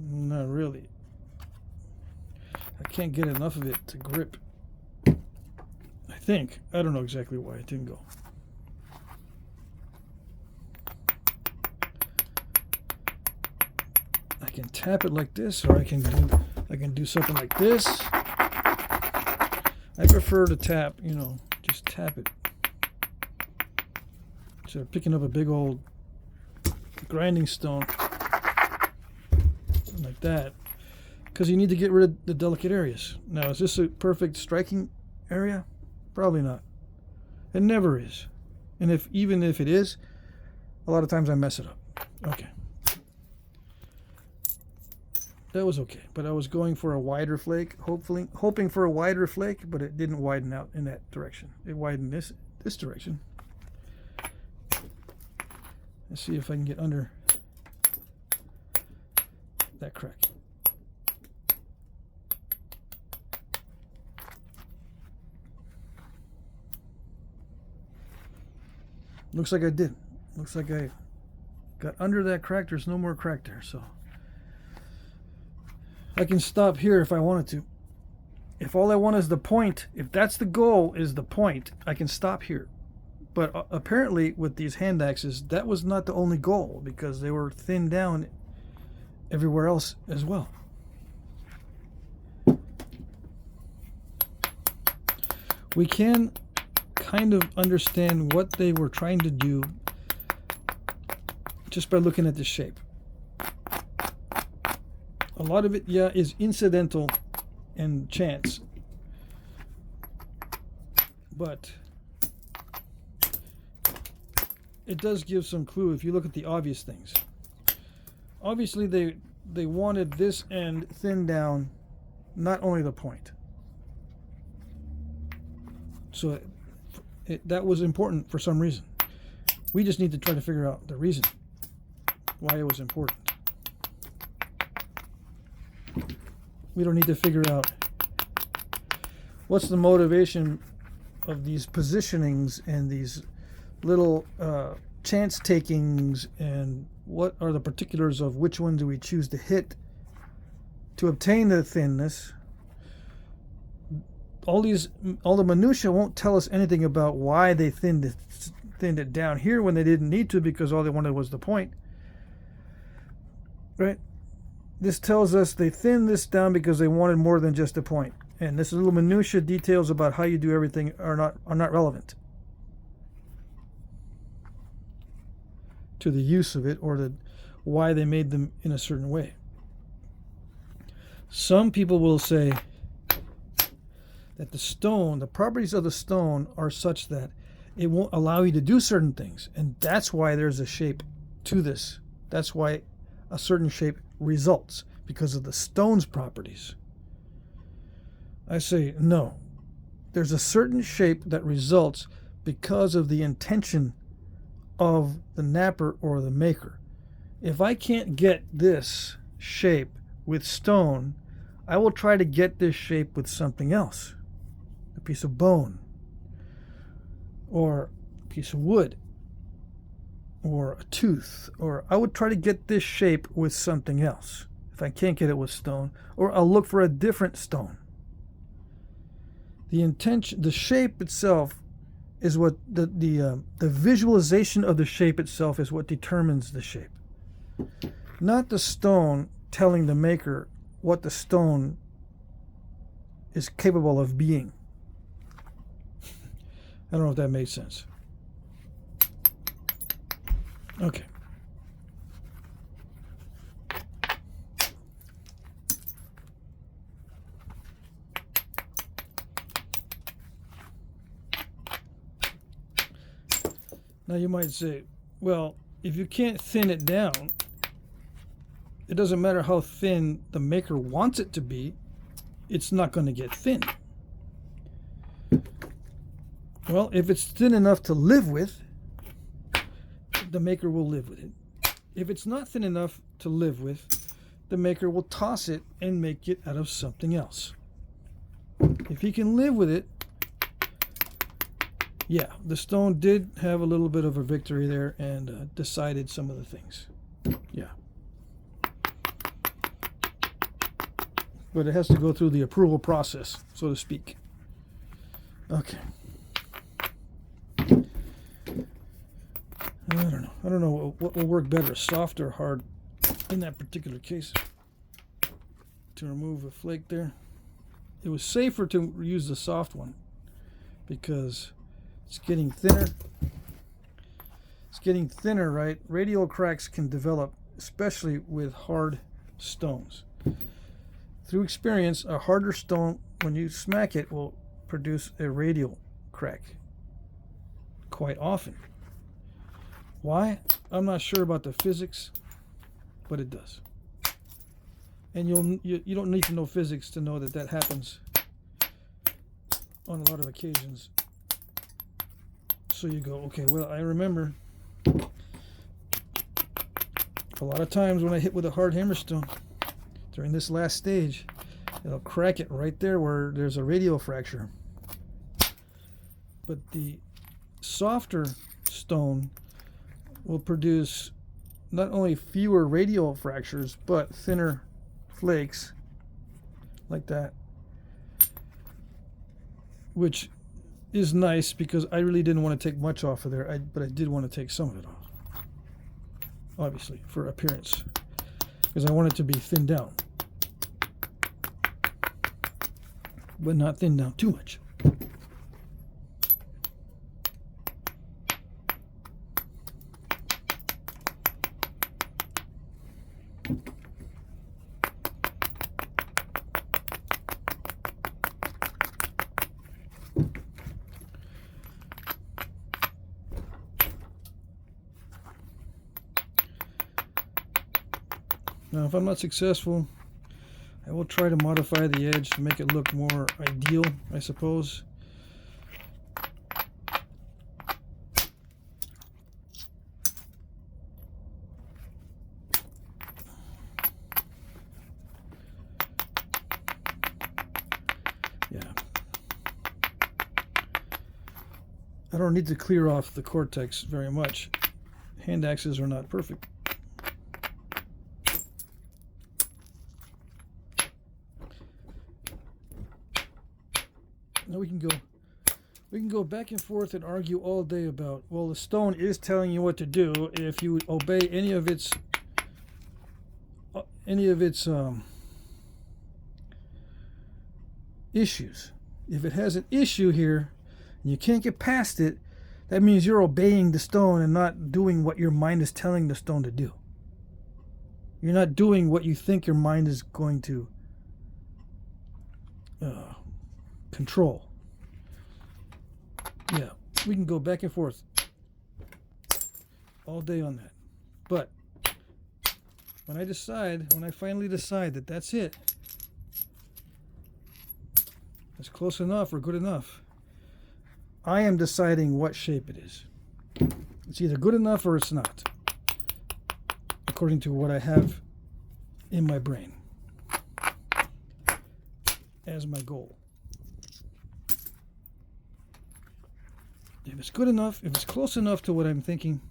Not really. I can't get enough of it to grip. I think. I don't know exactly why it didn't go. I can tap it like this, or I can do something like this. I prefer to tap, you know, just tap it. Instead of picking up a big old grinding stone like that, because you need to get rid of the delicate areas. Now, is this a perfect striking area? Probably not. It never is. And even if it is, a lot of times I mess it up. Okay. That was okay, but I was going for a wider flake, hoping for a wider flake, but it didn't widen out in that direction. It widened this direction. Let's see if I can get under that crack. Looks like I did. Looks like I got under that crack. There's no more crack there, so I can stop here if I wanted to. If all I want is the point, if that's the goal, is the point, I can stop here. But apparently with these hand axes, that was not the only goal, because they were thinned down everywhere else as well. We can kind of understand what they were trying to do just by looking at the shape. A lot of it, yeah, is incidental and chance. But it does give some clue if you look at the obvious things. Obviously, they wanted this end thinned down, not only the point. So that was important for some reason. We just need to try to figure out the reason why it was important. We don't need to figure out what's the motivation of these positionings and these little chance takings, and what are the particulars of which one do we choose to hit to obtain the thinness. All the minutia won't tell us anything about why they thinned it down here when they didn't need to, because all they wanted was the point, right? This tells us they thinned this down because they wanted more than just a point. And this little minutia details about how you do everything are not relevant to the use of it or the why they made them in a certain way. Some people will say that the stone, the properties of the stone are such that it won't allow you to do certain things, and that's why there's a shape to this. That's why a certain shape results, because of the stone's properties. I say no. There's a certain shape that results because of the intention of the napper or the maker. If I can't get this shape with stone, I will try to get this shape with something else. A piece of bone, or a piece of wood, or a tooth, or I would try to get this shape with something else if I can't get it with stone, or I'll look for a different stone. The intention, the shape itself is what the visualization of the shape itself is what determines the shape, not the stone telling the maker what the stone is capable of being. I don't know if that made sense. Okay. Now you might say, well, if you can't thin it down, it doesn't matter how thin the maker wants it to be, it's not going to get thin. Well, if it's thin enough to live with, the maker will live with it. If it's not thin enough to live with, the maker will toss it and make it out of something else. If he can live with it, yeah, the stone did have a little bit of a victory there and decided some of the things. Yeah. But it has to go through the approval process, so to speak. Okay. I don't know what will work better, soft or hard in that particular case. To remove a flake there. It was safer to use the soft one because it's getting thinner. It's getting thinner, right? Radial cracks can develop, especially with hard stones. Through experience, a harder stone, when you smack it, will produce a radial crack quite often. Why? I'm not sure about the physics, but it does. And you don't need to know physics to know that that happens on a lot of occasions. So you go, okay, well, I remember a lot of times when I hit with a hard hammerstone during this last stage, it'll crack it right there where there's a radial fracture. But the softer stone will produce not only fewer radial fractures, but thinner flakes like that, which is nice because I really didn't want to take much off of there, but I did want to take some of it off, obviously, for appearance, because I want it to be thinned down, but not thinned down too much. Now, if I'm not successful, I will try to modify the edge to make it look more ideal, I suppose. Yeah. I don't need to clear off the cortex very much. Hand axes are not perfect. Now we can go back and forth and argue all day about, well, the stone is telling you what to do if you obey any of its issues. If it has an issue here and you can't get past it, that means you're obeying the stone and not doing what your mind is telling the stone to do. You're not doing what you think your mind is going to control. Yeah, we can go back and forth all day on that. But when I finally decide that that's it, that's close enough or good enough, I am deciding what shape it is. It's either good enough or it's not, according to what I have in my brain as my goal. If it's good enough, if it's close enough to what I'm thinking,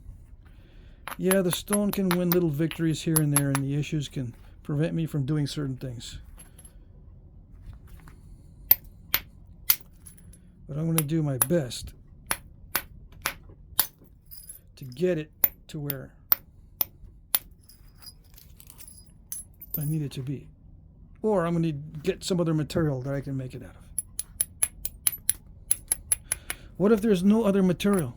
yeah, the stone can win little victories here and there, and the issues can prevent me from doing certain things. But I'm going to do my best to get it to where I need it to be. Or I'm going to get some other material that I can make it out of. What if there's no other material?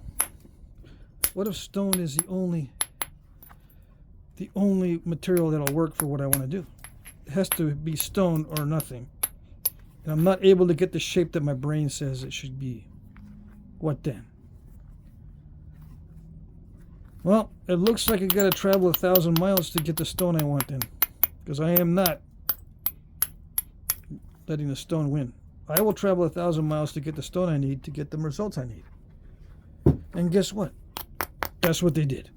What if stone is the only material that'll work for what I want to do? It has to be stone or nothing. And I'm not able to get the shape that my brain says it should be. What then? Well, it looks like I gotta travel 1,000 miles to get the stone I want then. Because I am not letting the stone win. I will travel 1,000 miles to get the stone I need to get the results I need. And guess what? That's what they did.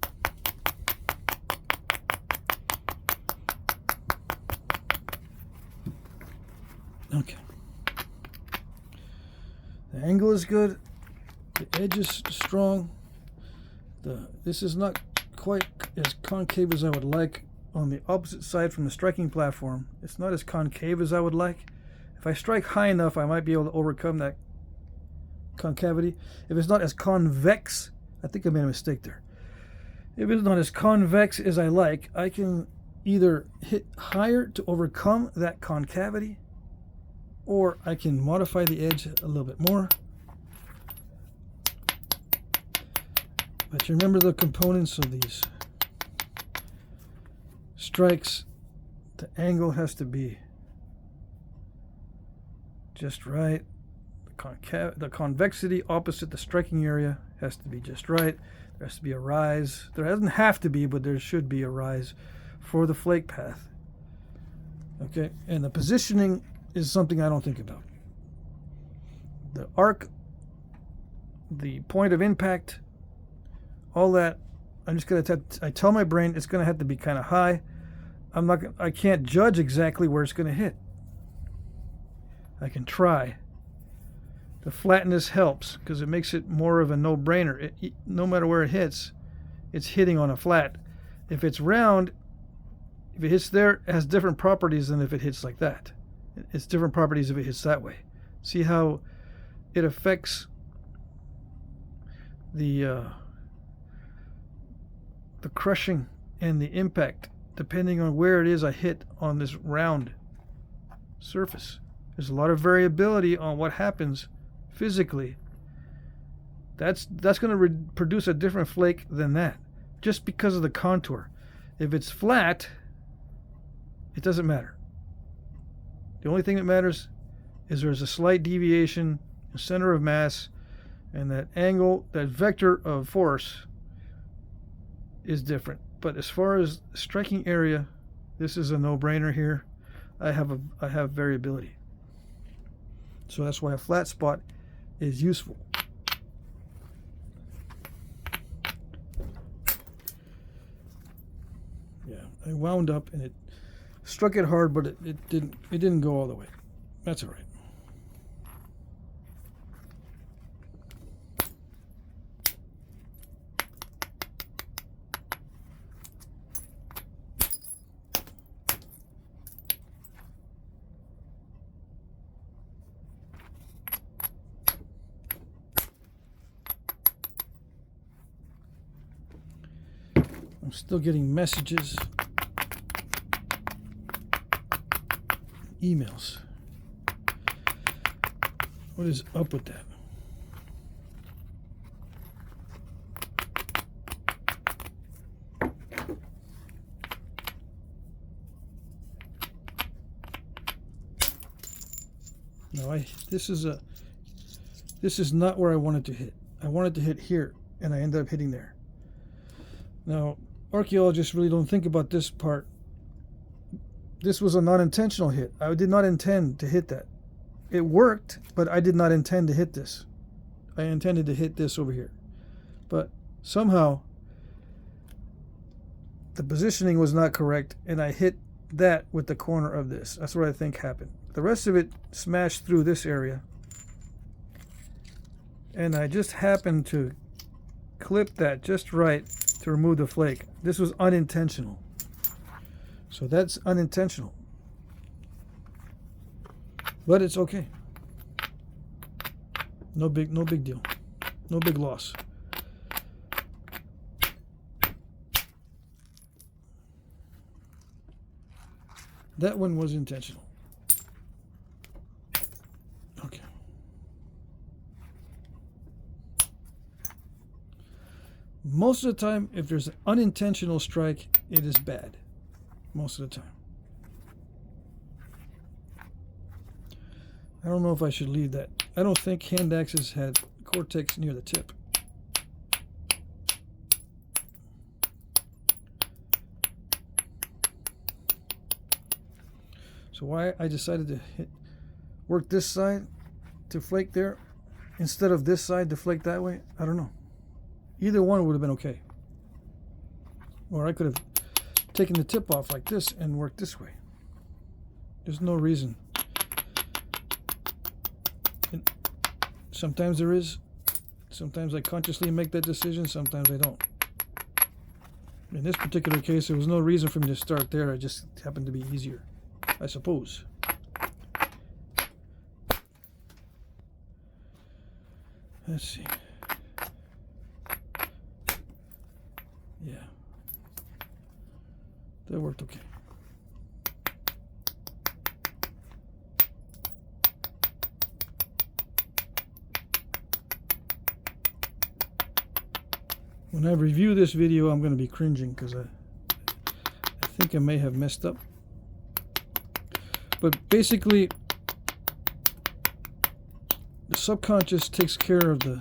Okay. The angle is good. The edge is strong. This is not quite as concave as I would like on the opposite side from the striking platform. It's not as concave as I would like. If I strike high enough, I might be able to overcome that concavity. If it's not as convex, I think I made a mistake there. If it's not as convex as I like, I can either hit higher to overcome that concavity, or I can modify the edge a little bit more. But you remember the components of these strikes. The angle has to be just right. The convexity opposite the striking area has to be just right. There has to be a rise. There doesn't have to be, but there should be a rise for the flake path. Okay, and the positioning is something I don't think about. The arc, the point of impact, all that, I'm just gonna I tell my brain it's gonna have to be kind of high. I can't judge exactly where it's gonna hit. I can try. The flatness helps because it makes it more of a no-brainer. No matter where it hits, it's hitting on a flat. If it's round, if it hits there, it has different properties than if it hits like that. It's different properties if it hits that way. See how it affects the crushing and the impact depending on where it is I hit on this round surface. There's a lot of variability on what happens physically. That's going to produce a different flake than that, just because of the contour. If it's flat, it doesn't matter. The only thing that matters is there's a slight deviation in center of mass, and that angle, that vector of force is different. But as far as striking area, This is a no-brainer here. I have variability. So that's why a flat spot is useful. Yeah, I wound up and it struck it hard, but it didn't go all the way. That's all right. I'm still getting messages, emails. What is up with that? No, this is not where I wanted to hit. I wanted to hit here, and I ended up hitting there. Now, archaeologists really don't think about this part. This was a non-intentional hit. I did not intend to hit that. It worked, but I did not intend to hit this. I intended to hit this over here. But somehow, the positioning was not correct, and I hit that with the corner of this. That's what I think happened. The rest of it smashed through this area, and I just happened to clip that just right to remove the flake. This was unintentional. So that's unintentional. But it's okay. No big deal. No big loss. That one was intentional. Okay. Most of the time, if there's an unintentional strike, it is bad. Most of the time. I don't know if I should leave that. I don't think hand axes had cortex near the tip. So why I decided to work this side to flake there instead of this side to flake that way, I don't know. Either one would have been okay. Or I could have taken the tip off like this and worked this way. There's no reason. And sometimes there is. Sometimes I consciously make that decision, sometimes I don't. In this particular case, there was no reason for me to start there. It just happened to be easier, I suppose. Let's see. Yeah. That worked okay. When I review this video, I'm going to be cringing because I think I may have messed up. But basically, the subconscious takes care of the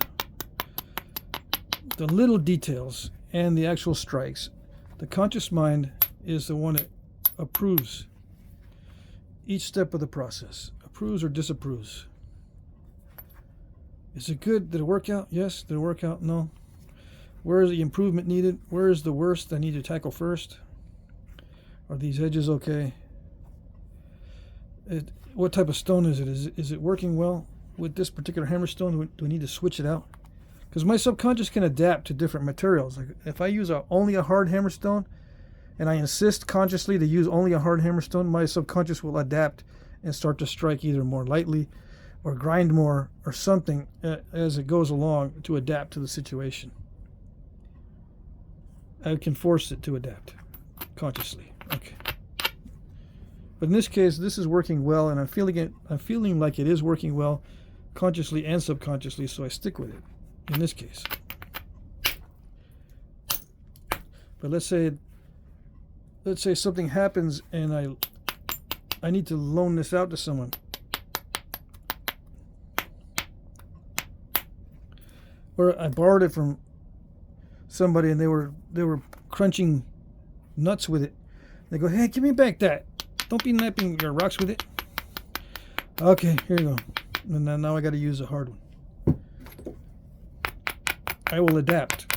little details and the actual strikes. The conscious mind is the one that approves each step of the process. Approves or disapproves. Is it good? Did it work out? Yes. Did it work out? No. Where is the improvement needed? Where is the worst I need to tackle first? Are these edges okay? What type of stone is it? Is it working well with this particular hammerstone? Do we need to switch it out? Because my subconscious can adapt to different materials. Like if I use only a hard hammerstone, and I insist consciously to use only a hard hammerstone, my subconscious will adapt and start to strike either more lightly or grind more or something as it goes along to adapt to the situation. I can force it to adapt consciously. Okay. But in this case, this is working well, and I'm feeling like it is working well consciously and subconsciously, so I stick with it in this case. But let's say something happens and I need to loan this out to someone. Or I borrowed it from somebody and they were crunching nuts with it They go, hey, give me back that. Don't be napping your rocks with it. Okay, here you go. And then now I got to use a hard one. I will adapt.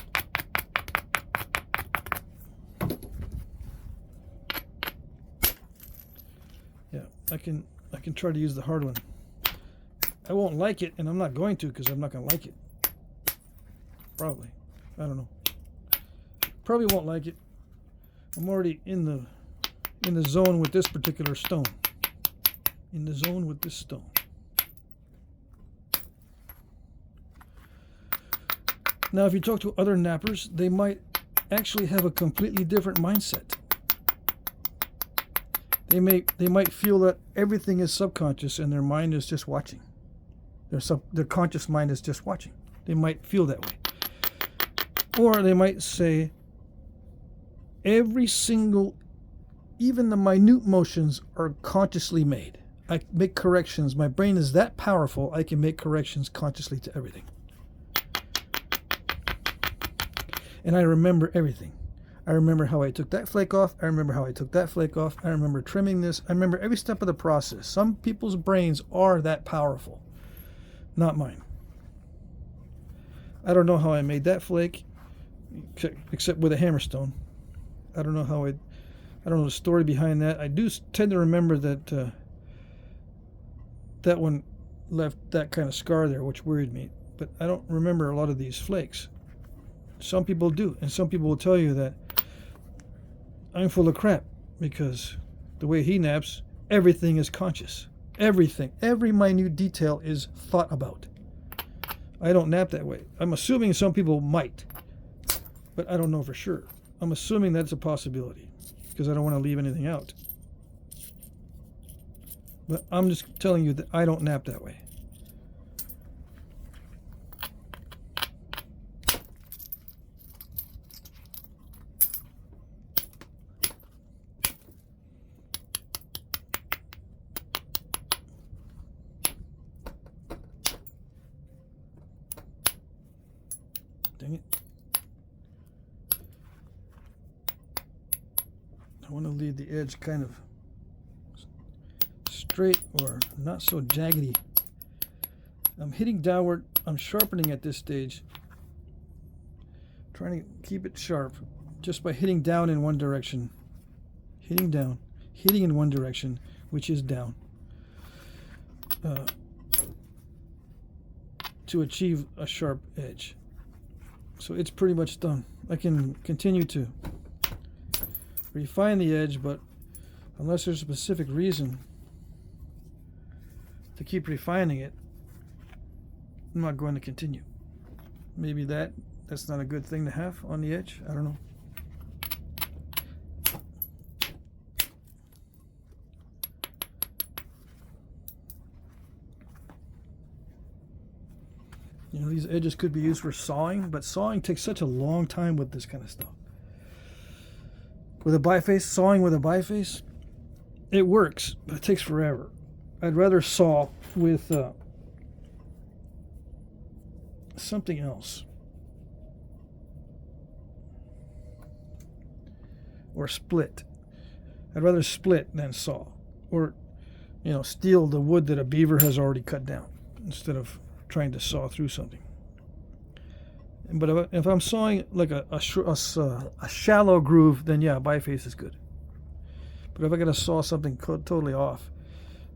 Yeah, I can try to use the hard one. I won't like it, and I'm not going to because I'm not going to like it. Probably. I don't know. Probably won't like it. I'm already in the zone with this particular stone. In the zone with this stone. Now, if you talk to other nappers, they might actually have a completely different mindset. They might feel that everything is subconscious and their mind is just watching. Their conscious mind is just watching. They might feel that way. Or they might say, every single, even the minute motions are consciously made. I make corrections. My brain is that powerful, I can make corrections consciously to everything. And I remember everything. I remember how I took that flake off. I remember how I took that flake off. I remember trimming this. I remember every step of the process. Some people's brains are that powerful. Not mine. I don't know how I made that flake, except with a hammerstone. I don't know how I don't know the story behind that. I do tend to remember that that one left that kind of scar there, which worried me. But I don't remember a lot of these flakes. Some people do, and some people will tell you that I'm full of crap because the way he naps, everything is conscious. Everything, every minute detail is thought about. I don't nap that way. I'm assuming some people might, but I don't know for sure. I'm assuming that's a possibility because I don't want to leave anything out. But I'm just telling you that I don't nap that way. Dang it. I want to leave the edge kind of straight or not so jaggedy. I'm hitting downward. I'm sharpening at this stage. Trying to keep it sharp just by hitting down in one direction. Hitting down. Hitting in one direction, which is down. To achieve a sharp edge. So it's pretty much done. I can continue to refine the edge, but unless there's a specific reason to keep refining it, I'm not going to continue. Maybe that's not a good thing to have on the edge. I don't know. You know, these edges could be used for sawing, but sawing takes such a long time with this kind of stuff. With a biface, sawing with a biface, it works, but it takes forever. I'd rather saw with something else. Or split. I'd rather split than saw. Or, you know, steal the wood that a beaver has already cut down instead of trying to saw through something. But if I'm sawing like a shallow groove, then yeah, biface is good. But if I got to saw something totally off,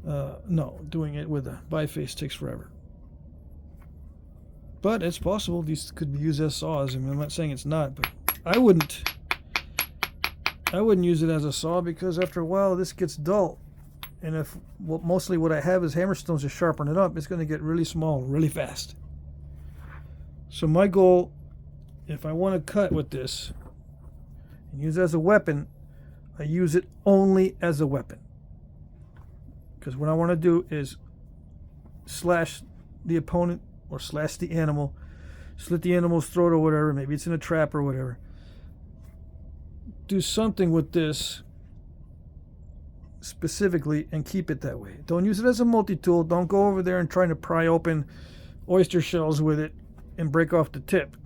no, doing it with a biface takes forever. But it's possible these could be used as saws. I mean, I'm not saying it's not, but I wouldn't use it as a saw because after a while this gets dull. And if mostly what I have is hammerstones to sharpen it up, it's going to get really small really fast. So my goal, if I want to cut with this and use it as a weapon, I use it only as a weapon. Because what I want to do is slash the opponent or slash the animal, slit the animal's throat or whatever, maybe it's in a trap or whatever. Do something with this specifically and keep it that way. Don't use it as a multi-tool. Don't go over there and try to pry open oyster shells with it and break off the tip.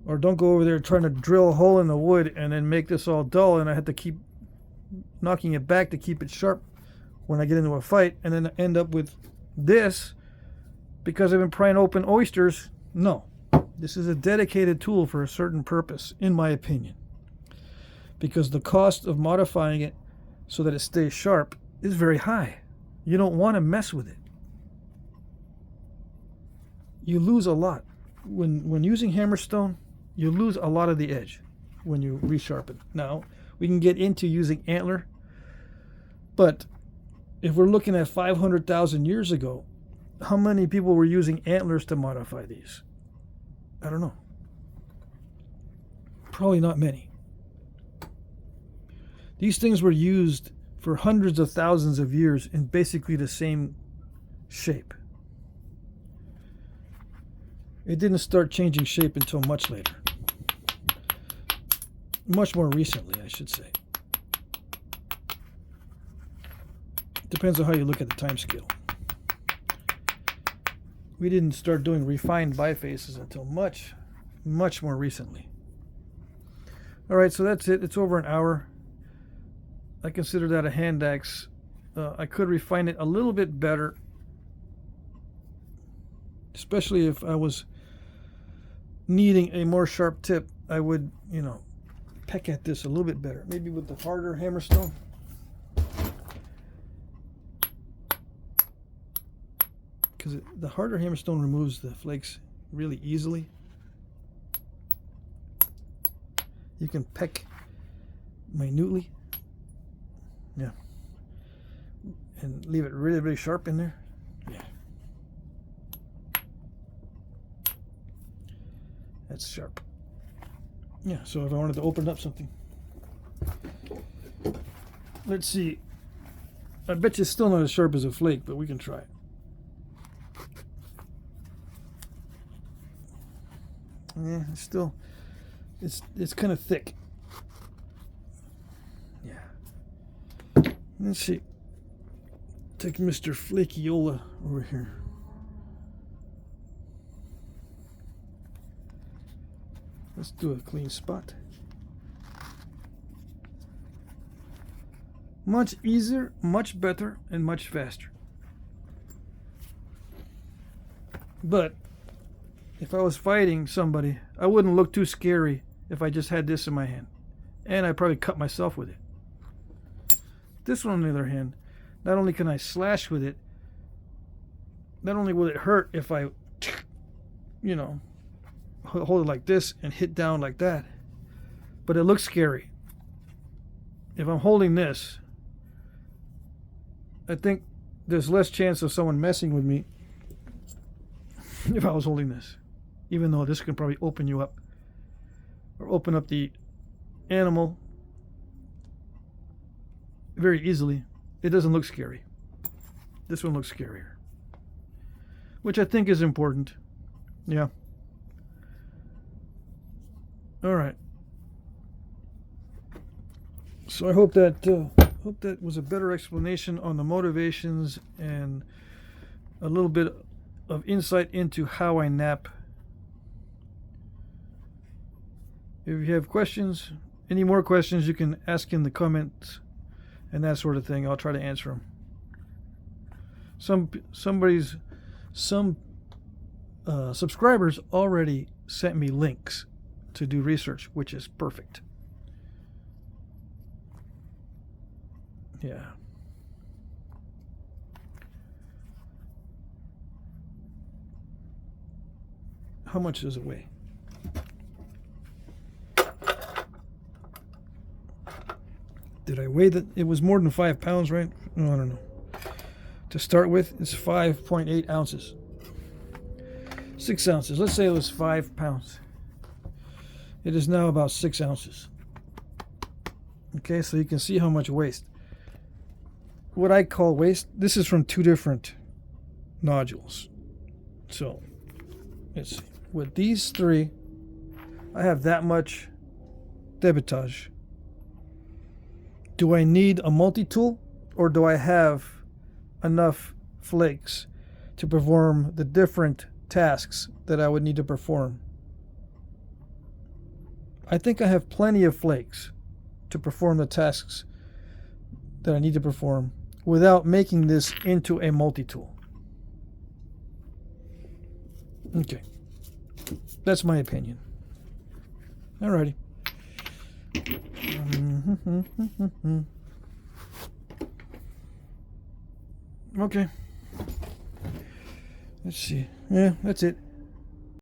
Or don't go over there trying to drill a hole in the wood and then make this all dull and I have to keep knocking it back to keep it sharp when I get into a fight, and then end up with this because I've been prying open oysters. No, this is a dedicated tool for a certain purpose, in my opinion, because the cost of modifying it so that it stays sharp is very high. You don't want to mess with it. You lose a lot. When using Hammerstone, you lose a lot of the edge when you resharpen. Now, we can get into using antler, but if we're looking at 500,000 years ago, how many people were using antlers to modify these? I don't know. Probably not many. These things were used for hundreds of thousands of years in basically the same shape. It didn't start changing shape until much later. Much more recently, I should say. Depends on how you look at the time scale. We didn't start doing refined bifaces until much, much more recently. All right, so that's it. It's over an hour. I consider that a hand axe. I could refine it a little bit better, especially if I was needing a more sharp tip. I would, peck at this a little bit better. Maybe with the harder Hammerstone. Because the harder Hammerstone removes the flakes really easily. You can peck minutely. Yeah. And leave it really, really sharp in there. Yeah. That's sharp. Yeah, so if I wanted to open up something. Let's see. I bet you it's still not as sharp as a flake, but we can try it. Yeah, it's still, it's kind of thick. Yeah. Let's see. Take Mr. Flakiola over here. Let's do a clean spot. Much easier, much better, and much faster. But if I was fighting somebody, I wouldn't look too scary if I just had this in my hand. And I'd probably cut myself with it. This one, on the other hand, not only can I slash with it, not only will it hurt if I, hold it like this and hit down like that, but it looks scary. If I'm holding this, I think there's less chance of someone messing with me if I was holding this, even though this can probably open you up or open up the animal very easily. It doesn't look scary. This one looks scarier, which I think is important. Yeah. All right. So I hope that was a better explanation on the motivations and a little bit of insight into how I knap. If you have questions, any more questions, you can ask in the comments and that sort of thing. I'll try to answer them. Some subscribers already sent me links to do research, which is perfect. Yeah. How much does it weigh? Did I weigh that? It was more than 5 pounds, right? No, I don't know. To start with, it's 5.8 ounces. 6 ounces. Let's say it was 5 pounds. It is now about 6 ounces. Okay, so you can see how much waste. What I call waste, this is from 2 different nodules. So, let's see. With these 3, I have that much debitage. Do I need a multi-tool, or do I have enough flakes to perform the different tasks that I would need to perform? I think I have plenty of flakes to perform the tasks that I need to perform without making this into a multi-tool. Okay. That's my opinion. Alrighty. Okay. Let's see. Yeah, that's it.